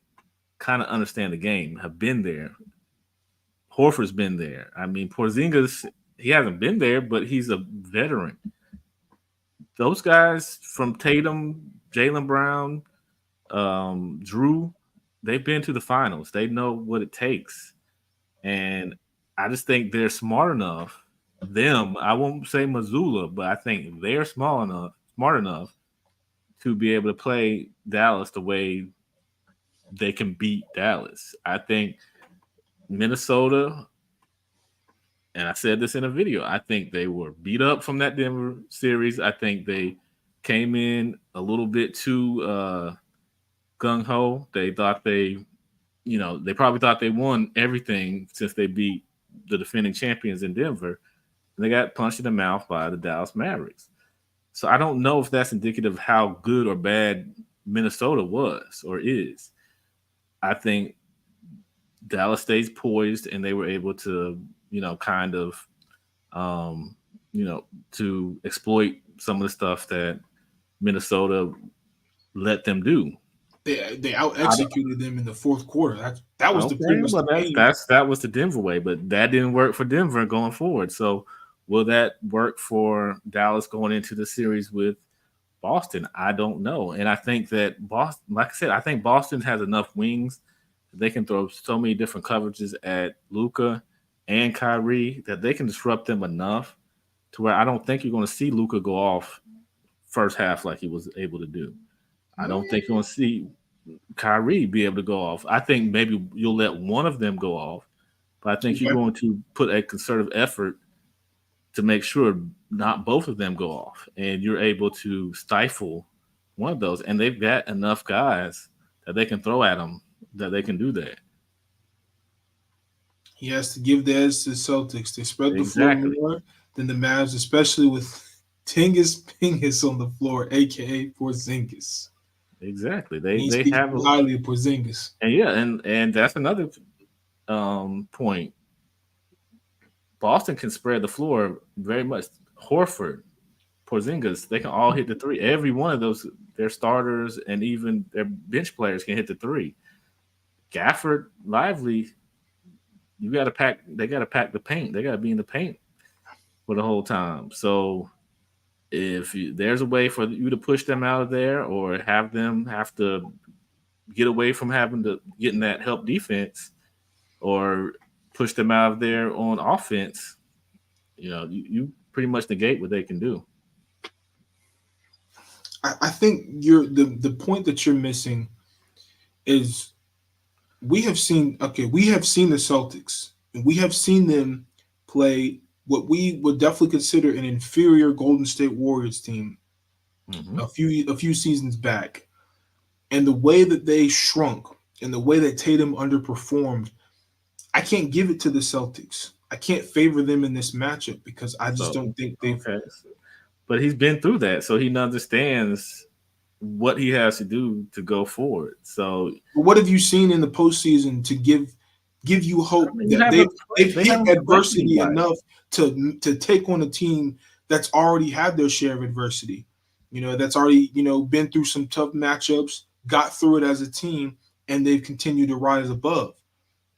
kind of understand the game, have been there. Horford's been there. I mean, Porzingis, he hasn't been there, but he's a veteran. Those guys from Tatum, Jalen Brown, Drew, they've been to the finals. They know what it takes. And I just think they're smart enough. Them, I won't say Missoula, but I think they're smart enough to be able to play Dallas the way they can beat Dallas. I think Minnesota, and I said this in a video, I think they were beat up from that Denver series. I think they came in a little bit too gung ho. They thought they probably thought they won everything since they beat the defending champions in Denver. And they got punched in the mouth by the Dallas Mavericks. So I don't know if that's indicative of how good or bad Minnesota was or is. I think Dallas stays poised and they were able to, kind of, um, to exploit some of the stuff that Minnesota let them do. They out I executed them in the fourth quarter. That was the pretty Okay, much but the that's game. that's that was the Denver way, but that didn't work for Denver going forward. So will that work for Dallas going into the series with Boston? I don't know. And I think that Boston, like I said, I think Boston has enough wings that they can throw so many different coverages at Luca and Kyrie that they can disrupt them enough to where I don't think you're going to see Luca go off first half like he was able to do. I don't think you're going to see Kyrie be able to go off. I think maybe you'll let one of them go off, but I think you're Okay. going to put a concerted effort to make sure not both of them go off, and you're able to stifle one of those. And they've got enough guys that they can throw at them that they can do that. He has to give the edge to the Celtics. They spread the floor Exactly, more than the Mavs, especially with Tingus Pingus on the floor, aka Porzingis. exactly. He ain't They speaking have too highly of Porzingis. and yeah, and that's another point. Boston can spread the floor very much. Horford, Porzingis, they can all hit the three. Every one of those, their starters and even their bench players can hit the three. Gafford, Lively, you got to pack. They got to pack the paint. They got to be in the paint for the whole time. So if there's a way for you to push them out of there, or have them have to get away from having to getting that help defense, or push them out of there on offense, you pretty much negate what they can do. I think the point that you're missing is we have seen the Celtics, and we have seen them play what we would definitely consider an inferior Golden State Warriors team Mm-hmm. a few seasons back. And the way that they shrunk and the way that Tatum underperformed, I can't give it to the Celtics. I can't favor them in this matchup because I just So don't think they've. okay, but he's been through that, so he understands what he has to do to go forward. So But what have you seen in the postseason to give you I hope mean, that they've they hit haven't played adversity anybody. enough to take on a team that's already had their share of adversity, that's already been through some tough matchups, got through it as a team, and they've continued to rise above.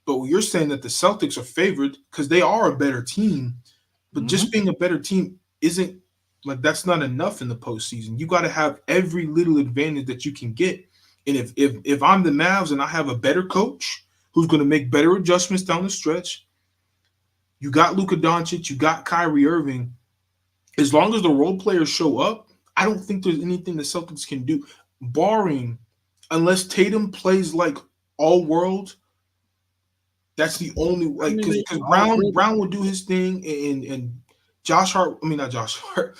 But you're saying that the Celtics are favored because they are a better team, but Mm-hmm. just being a better team isn't like that's not enough in the postseason. You got to have every little advantage that you can get. And if I'm the Mavs and I have a better coach who's going to make better adjustments down the stretch, you got Luka Doncic, you got Kyrie Irving. As long as the role players show up, I don't think there's anything the Celtics can do, barring unless Tatum plays like all world. That's the only I like mean, because they because all Brown will do his thing and Josh Hart. I mean not Josh Hart.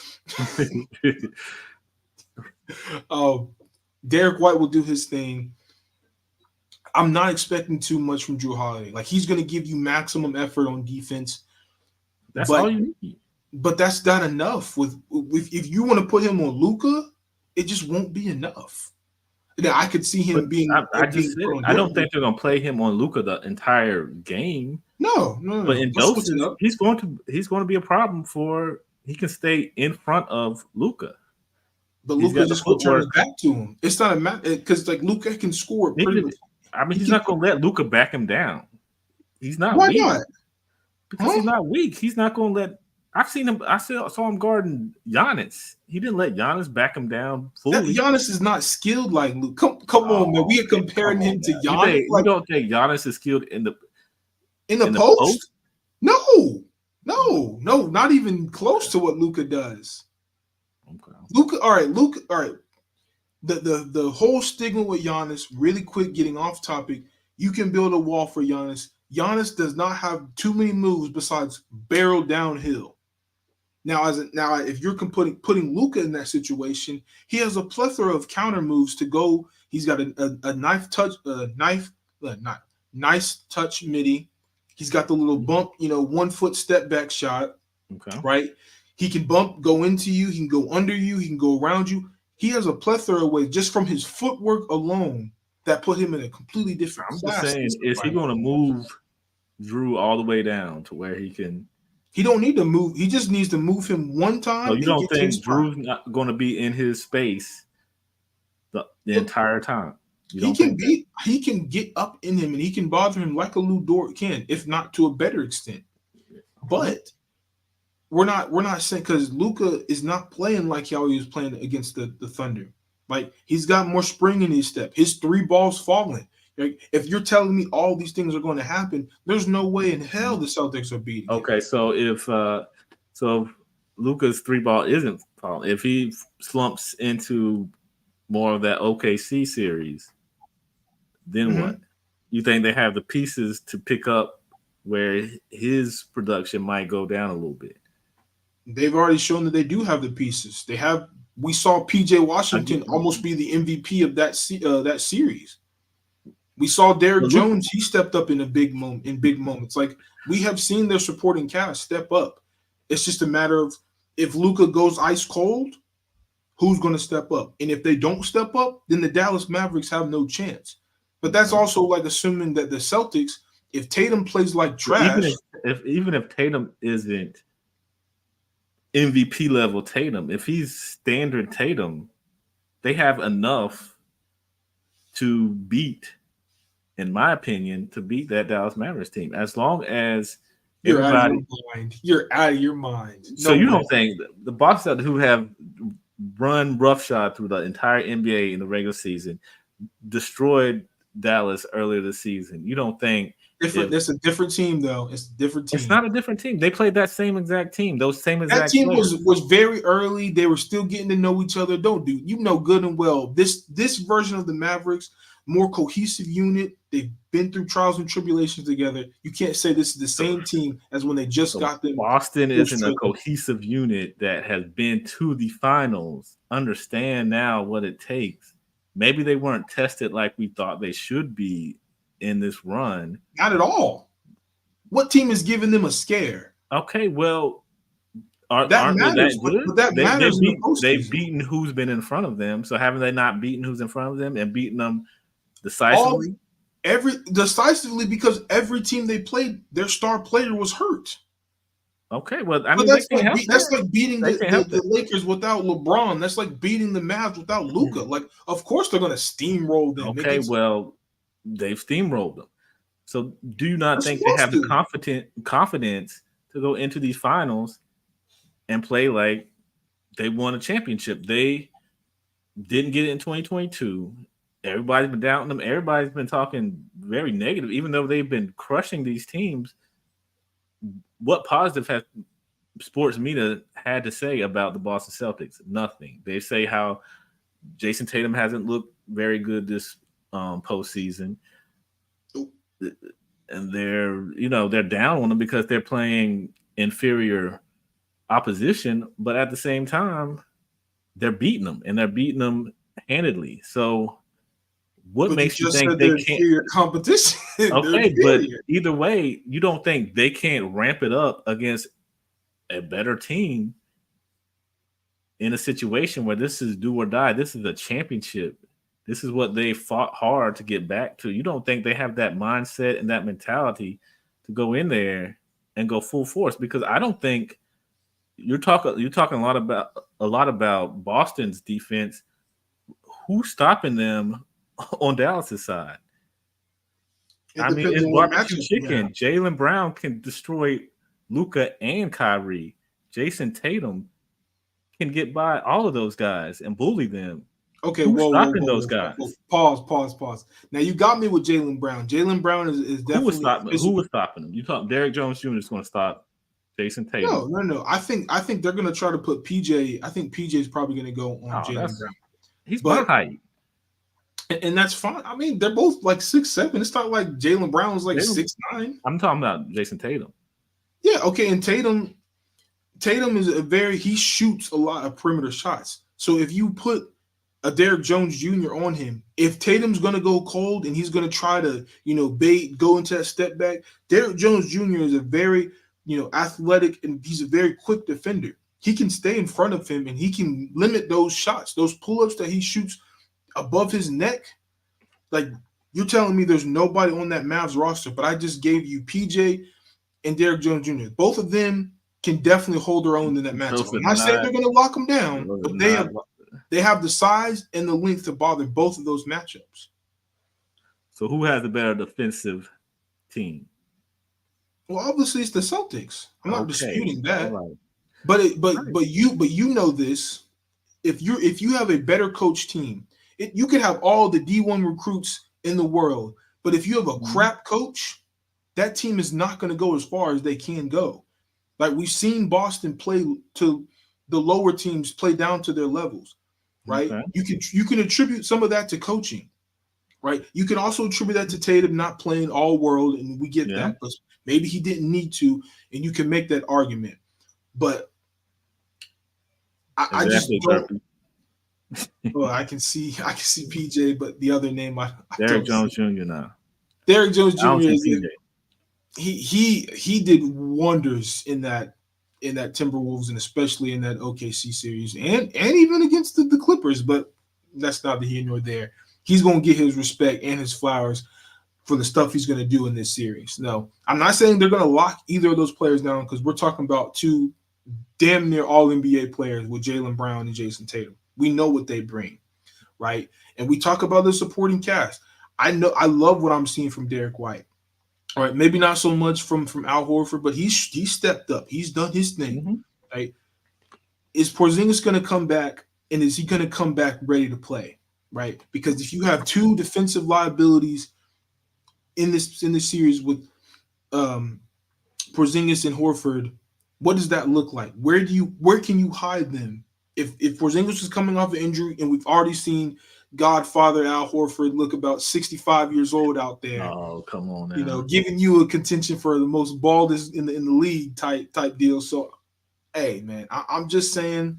uh, Derek White will do his thing. I'm not expecting too much from Drew Holiday. Like he's going to give you maximum effort on defense, that's all but you need. but that's not enough. With if you want to put him on Luca, it just won't be enough. Now I could see But him being I just being said put it. on I don't differently. think they're gonna play him on Luca the entire game. No, no, no, But no. in They'll switch it doses, up. he's going to be a problem for. He can stay in front of Luca. But He's Luca got the just gonna turn his footwork. back to him. It's not a matter because like Luca can score pretty Even much. if, I mean, He he's can not put. going to let Luca back him down. He's not Why weak not? because Huh? he's not weak. He's not going to let. I've seen him. Saw him guarding Giannis. He didn't let Giannis back him down That fully. Giannis is not skilled like Luke. Come on, man. Oh We are man, come comparing on him to now. Giannis You like don't think Giannis is skilled in the in the post? post. No, no, no, not even close to what Luca does. Okay. Luca, all right, Luca, all right. The whole stigma with Giannis. Really quick, getting off topic. You can build a wall for Giannis. Giannis does not have too many moves besides barrel downhill. Now, if you're putting Luca in that situation, he has a plethora of counter moves to go. He's got a knife touch, not nice touch midi. He's got the little bump, 1 foot step back shot, Okay. right? He can go into you. He can go under you. He can go around you. He has a plethora of ways just from his footwork alone that put him in a completely different I'm just class than saying, is he somebody. going to move Drew all the way down to where he can? He don't need to move. He just needs to move him one So time you and don't get to his think spot. Drew's not going to be in his space the But entire time? You don't think that? he can get up in him and he can bother him like a Lou Dort can, if not to a better extent. Okay. But we're not saying because Luca is not playing like how he was playing against the Thunder. Like he's got more spring in his step. His three balls falling. Like, if you're telling me all these things are going to happen, there's no way in hell the Celtics are beating him. Okay. So if Luca's three ball isn't falling, if he slumps into more of that OKC series, then Hmm. what? You think they have the pieces to pick up where his production might go down a little bit? They've already shown that they do have the pieces. They have. We saw PJ I get, Washington almost be the MVP of that series. We saw Derek but Luca, Jones. He stepped up in a big moment. In big moments, like we have seen their supporting cast step up. It's just a matter of if Luca goes ice cold, who's going to step up, and if they don't step up, then the Dallas Mavericks have no chance. But that's okay. also like assuming that the Celtics, if Tatum plays like But even trash, if Tatum isn't MVP level Tatum, if he's standard Tatum, they have enough to beat. in my opinion, to beat that Dallas Mavericks team. As long as You're out of your everybody, mind. You're out of your mind. so No you way. don't think the Boston who have run roughshod through the entire NBA in the regular season destroyed Dallas earlier this season. You don't think Different. if That's a different team, though. It's a different it's team. not a different team? They played that same exact team, those same That exact team players. was very early. They were still getting to know each other. Don't do you know good and well this version of the Mavericks, more cohesive unit. They've been through trials and tribulations together. You can't say this is the So, same team as when they just so got them Boston full isn't a strength. cohesive unit that has been to the finals. Understand now what it takes. Maybe they weren't tested like we thought they should be in this run. Not at all. What team is giving them a scare? Okay, well, That aren't they matters, that good? but that matters in the They've postseason. beaten who's been in front of them. So haven't they not beaten who's in front of them and beaten them All decisively? every decisively because every team they played, their star player was hurt. Okay, well, I But mean they can't help that's that. like beating They can't help the Lakers without LeBron. That's like beating the Mavs without Luca. that. Like, of course they're gonna steamroll them. Okay, well, they've steamrolled them. So do you not They're think they supposed have the to. confidence to go into these finals and play like they won a championship? They didn't get it in 2022. Everybody's been doubting them. Everybody's been talking very negative, even though they've been crushing these teams. What positive has sports media had to say about the Boston Celtics? Nothing. They say how Jason Tatum hasn't looked very good this postseason, and they're down on them because they're playing inferior opposition, but at the same time they're beating them and they're beating them handedly. So what But you makes you just think said they they're can't? inferior competition. They're Okay, but inferior. either way, you don't think they can't ramp it up against a better team in a situation where this is do or die. This is a championship. This is what they fought hard to get back to. You don't think they have that mindset and that mentality to go in there and go full force? Because I don't think you're talking a lot about Boston's defense. Who's stopping them on Dallas's side? It I mean, depends it's on what barbecue matchup you have. chicken. Jalen Brown can destroy Luca and Kyrie. Jason Tatum can get by all of those guys and bully them. Okay, Who's whoa, whoa, stopping whoa, those whoa, whoa, whoa. guys? Pause. Now you got me with Jalen Brown. Jalen Brown is Who was definitely a stopping? Who physical. was stopping them? You talk. Derrick Jones Jr. is going to stop Jason Tatum. No. I think they're gonna try to put PJ. I think PJ is probably gonna go on Oh, Jalen Brown, he's my but height. and that's fine. I mean, they're both like 6'7". It's not like Jalen Brown's like Tatum, 6'9". I'm talking about Jason Tatum. Yeah, okay. And Tatum is he shoots a lot of perimeter shots. So if you put a Derrick Jones Jr. on him, if Tatum's gonna go cold and he's gonna try to bait go into that step back, Derrick Jones Jr. is a very athletic and he's a very quick defender. He can stay in front of him and he can limit those shots, those pull ups that he shoots above his neck. Like, you're telling me there's nobody on that Mavs roster, but I just gave you PJ and Derrick Jones Jr. Both of them can definitely hold their own in that matchup. Those are I'm not saying not. they're going to lock them down, Those are but not. they have the size and the length to bother both of those matchups. So who has a better defensive team? Well, obviously it's the Celtics. I'm not Okay, disputing all that, right. but you know this. If you have a better coach team, you could have all the D1 recruits in the world, but if you have a Mhm. crap coach, that team is not going to go as far as they can go. Like, we've seen Boston play to the lower teams play down to their levels, right? Okay. You can attribute some of that to coaching, right? You can also attribute that to Tatum not playing all world, and we get Yeah. that, but maybe he didn't need to, and you can make that argument. But I just Exactly, don't. Durfee. Well, I can see PJ, but the other name I Derrick don't see. Jones Jr. now. Derrick Jones I don't Jr. see is PJ. he did wonders in that Timberwolves and especially in that OKC series and even against the Clippers, but that's neither here nor there. He's going to get his respect and his flowers for the stuff he's going to do in this series. No, I'm not saying they're going to lock either of those players down because we're talking about two damn near all NBA players with Jalen Brown and Jason Tatum. We know what they bring, right? And we talk about the supporting cast. I love what I'm seeing from Derek White. All right, maybe not so much from Al Horford, but he stepped up. He's done his thing. Mm-hmm. Right? Is Porzingis going to come back, and is he going to come back ready to play? Right? Because if you have two defensive liabilities in this series with um, Porzingis and Horford, what does that look like? Where can you hide them? If Porzingis is coming off an injury, and we've already seen Godfather Al Horford look about 65 years old out there, Oh, come on now. giving you a contention for the most baldest in the league type deal. So, hey man, I'm just saying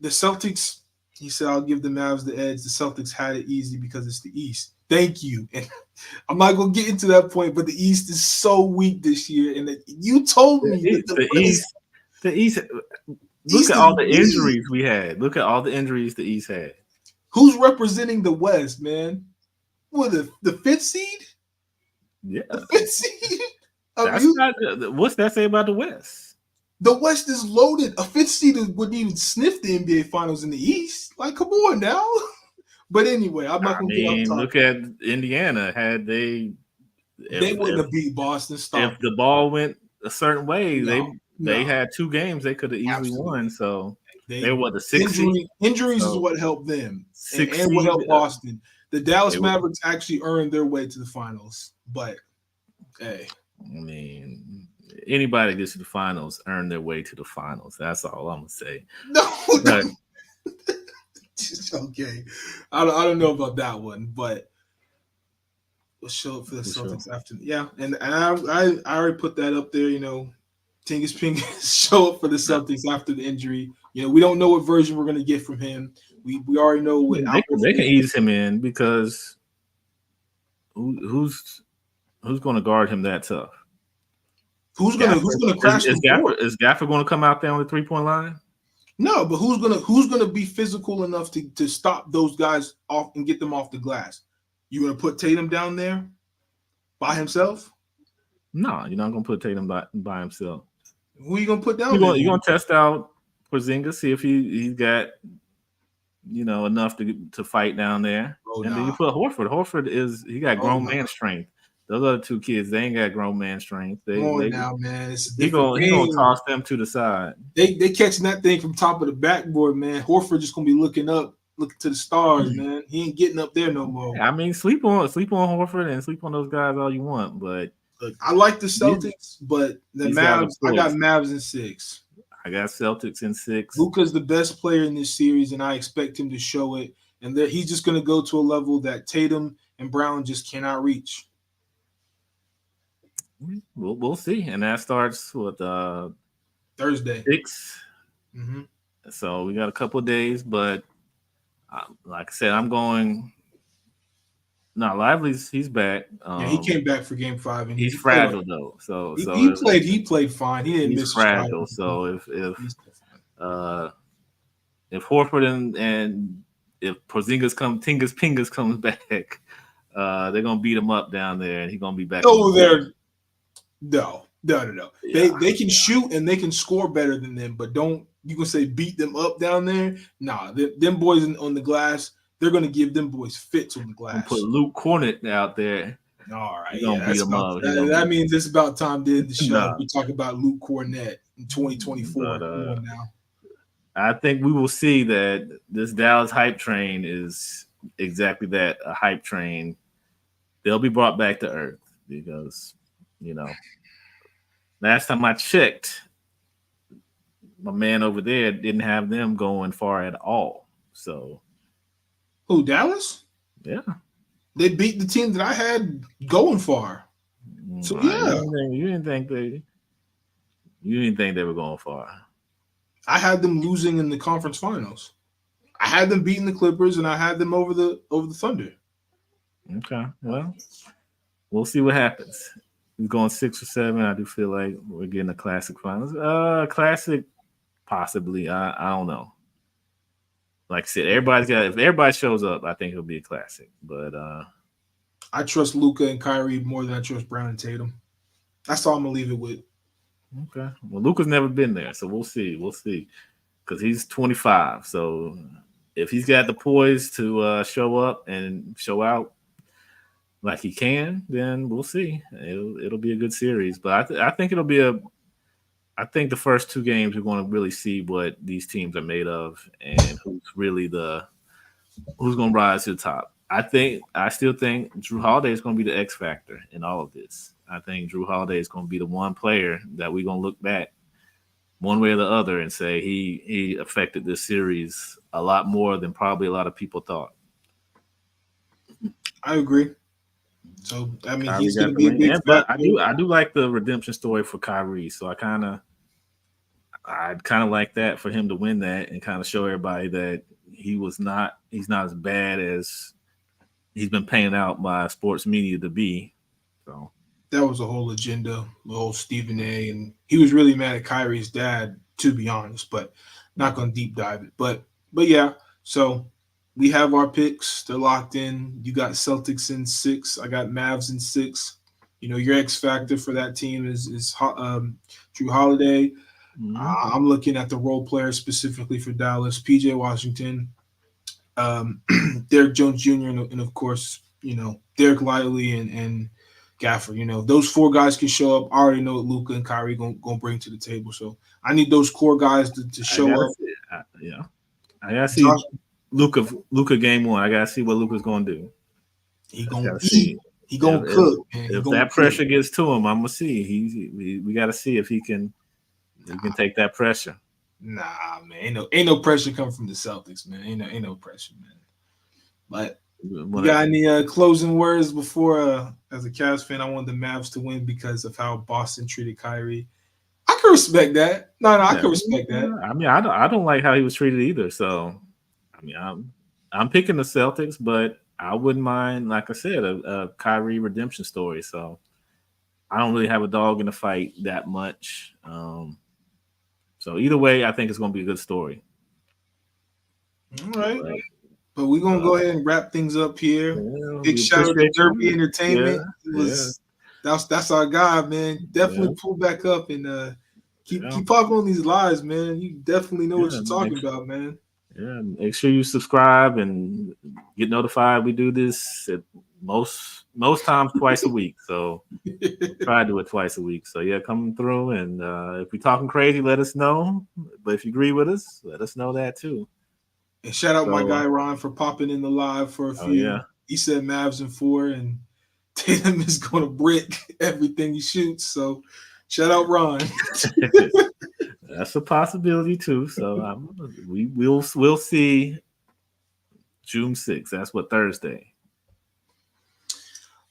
the Celtics. He said, "I'll give the Mavs the edge." The Celtics had it easy because it's the East. Thank you. And I'm not gonna get into that point, but the East is so weak this year, and you told me that the The West, East, the East. Look East at is all the weak. injuries we had. Look at all the injuries the East had. Who's representing the West, man? What the fifth seed? The Yeah, fifth seed? I that's mean, not. What's that say about the West? the West is loaded. A fifth seed wouldn't even sniff the NBA Finals in the East. Like, come on now. But anyway, I'm not I gonna get off mean, look topic. at Indiana. Had they, They wouldn't if have beat Boston. if Stop it. the ball went a certain way, No, they no, had 2 games they could have easily absolutely. won. So they They were what, the 6th seed. injuries is So what helped them, and, 6th what seed. helped Boston. The They Dallas were. Mavericks actually earned their way to the finals. But hey, I mean, anybody that gets to the finals earned their way to the finals. That's all I'm gonna say. no, But okay. I don't know about that one, but we'll show up for the for sure. Celtics after. Yeah, and I already put that up there. Tingus Pingus show up for the Celtics after the injury. We don't know what version we're gonna get from him. We already know what Al They Horford can is. ease him in because who's going to guard him that tough? Who's gonna crash the board? Is Gaffer going to come out there on the 3-point line? No, but who's gonna be physical enough to stop those guys off and get them off the glass? You gonna put Tatum down there by himself? No, you're not going to put Tatum by himself. Who are you gonna put down there You're then? going to test out Porzingis, see if he's got enough to fight down there, Oh and then you nah. put Horford. He got Oh grown nah. man strength. Those other 2 kids, they ain't got grown man strength. Come on They now, man. It's a he different gonna game. toss them to the side. They catching that thing from top of the backboard, man. Horford just gonna be looking up, looking to the stars, man. He ain't getting up there no more. I mean, sleep on Horford and sleep on those guys all you want, but Look, I like the these, Celtics, but the these guys are Mavs, I got poised. Mavs in 6. I got Celtics in 6. Luka's the best player in this series, and I expect him to show it. And that he's just gonna go to a level that Tatum and Brown just cannot reach. We'll see, and that starts with Thursday. 6. Mm-hmm. So we got a couple of days, but like I said, I'm going. No, Lively's he's back. Yeah, he came back for Game 5, and He's he played. fragile though, so He played. He played fine. He didn't he's miss a shot. fragile. So He's fine. uh, if Horford and if Porzingis Tingus Pingus comes back, they're gonna beat him up down there, and he's gonna be back. Oh, they're no. Yeah. They can shoot and they can score better than them, but don't you can say beat them up down there? Nah, them boys on the glass, they're gonna give them boys fits on the Gonna put glass. Luke Cornett out there. All right, He's yeah, gonna beat that's him about up. that means it's about time to end the show. Nah. We talk about Luke Cornett in 2024. But, Come on now. I think we will see that this Dallas hype train is exactly that, a hype train. They'll be brought back to earth because, last time I checked, my man over there didn't have them going far at all. So, Who, Dallas? yeah. They beat the team that I had going far. So yeah. You didn't think they were going far. I had them losing in the conference finals. I had them beating the Clippers, and I had them over the Thunder. Okay, well, we'll see what happens. He's going 6 or 7. I do feel like we're getting a classic finals. Classic, possibly. I don't know. Like I said, if everybody shows up, I think it'll be a classic. But I trust Luka and Kyrie more than I trust Brown and Tatum. That's all I'm gonna leave it with. Okay. Well, Luka's never been there, so we'll see. We'll see. Because he's 25. So if he's got the poise to show up and show out, like he can, then we'll see. It'll be a good series. But I think it'll be a. I think the first two games we're going to really see what these teams are made of and who's going to rise to the top. I still think Drew Holiday is going to be the X factor in all of this. I think Drew Holiday is going to be the one player that we're going to look back one way or the other and say he affected this series a lot more than probably a lot of people thought. I agree. So I mean, Kyrie he's going got to the be a ring, big and but factor. I do like the redemption story for Kyrie. So I'd kind of like that for him to win that and kind of show everybody that he's not as bad as he's been painted out by sports media to be. So That was a whole agenda, the whole Stephen A. And he was really mad at Kyrie's dad, to be honest. But not going to deep dive it. But yeah. So we have our picks. They're locked in. You got Celtics in 6. I got Mavs in 6. Your X factor for that team is Drew Holiday. mm-hmm. I'm looking at the role players specifically for Dallas: PJ Washington, um, Derek Jones Jr., and of course, Derek Lively and Gaffer. Those 4 guys can show up. I already know what Luca and Kyrie gonna bring to the table. So I need those core guys to I show gotta up. see. I gotta see Josh, Luca game one. I gotta see what Luca's gonna do. he I just gonna gotta eat. see He if gonna cook, man. He gonna that cook. pressure gets to him. I'm gonna see. We got to see if he can take that pressure. Nah, man. Ain't no pressure coming from the Celtics, man. Ain't no pressure, man. But you When got any closing words before? As a Cavs fan, I want the Mavs to win because of how Boston treated Kyrie. I can respect that. No, I yeah, can respect that. I mean, I don't like how he was treated either. So, I mean, I'm picking the Celtics, but I wouldn't mind, like I said, a Kyrie redemption story. So I don't really have a dog in the fight that much. So either way, I think it's going to be a good story. All right. But But we're gonna uh, go ahead and wrap things up here. yeah, Big we shout out to appreciate Derby you. Yeah, Entertainment. It yeah, was that's our guy, man. yeah, Definitely pull back up and keep yeah, keep popping on these lives, man. You definitely know what yeah. you're talking about, man. Yeah, make sure you subscribe and get notified. We do this at most times twice a week. So try to do it twice a week. So yeah, come through and if we're talking crazy, let us know. But if you agree with us, let us know that too. And shout out my So guy Ron for popping in the live for a oh yeah. few. He said Mavs in 4, and Tatum is gonna brick everything he shoots. So shout out Ron. That's a possibility too. So we'll see June 6th. That's what Thursday.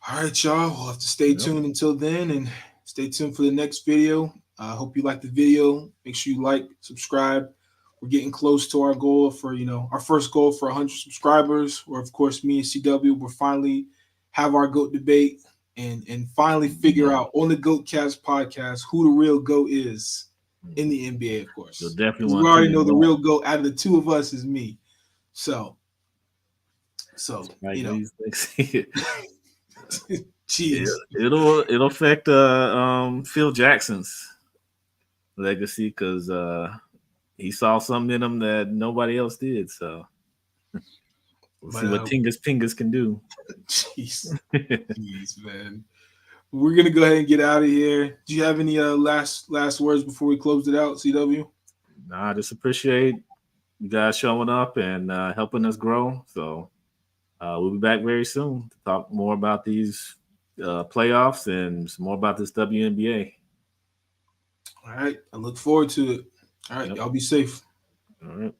All right, y'all. We'll have to stay Yep. tuned until then and stay tuned for the next video. I hope you like the video. Make sure you like, subscribe. We're getting close to our goal for, our first goal for 100 subscribers. Or, of course, me and CW will finally have our GOAT debate and finally figure out on the GOAT Cast podcast who the real GOAT is in the NBA, of You'll course. definitely Because we want to already tune know the in. real GOAT out of the 2 of us is me. So, Like these things. jeez. It'll affect Phil Jackson's legacy because he saw something in him that nobody else did. So we'll But, see what Tingus Pingus can do. jeez. Jeez, man. We're gonna go ahead and get out of here. Do you have any last words before we close it out, CW? Nah, I just appreciate you guys showing up and helping us grow. So we'll be back very soon to talk more about these playoffs and some more about this WNBA. All right. I look forward to it. All right. Yep. Y'all be safe. All right.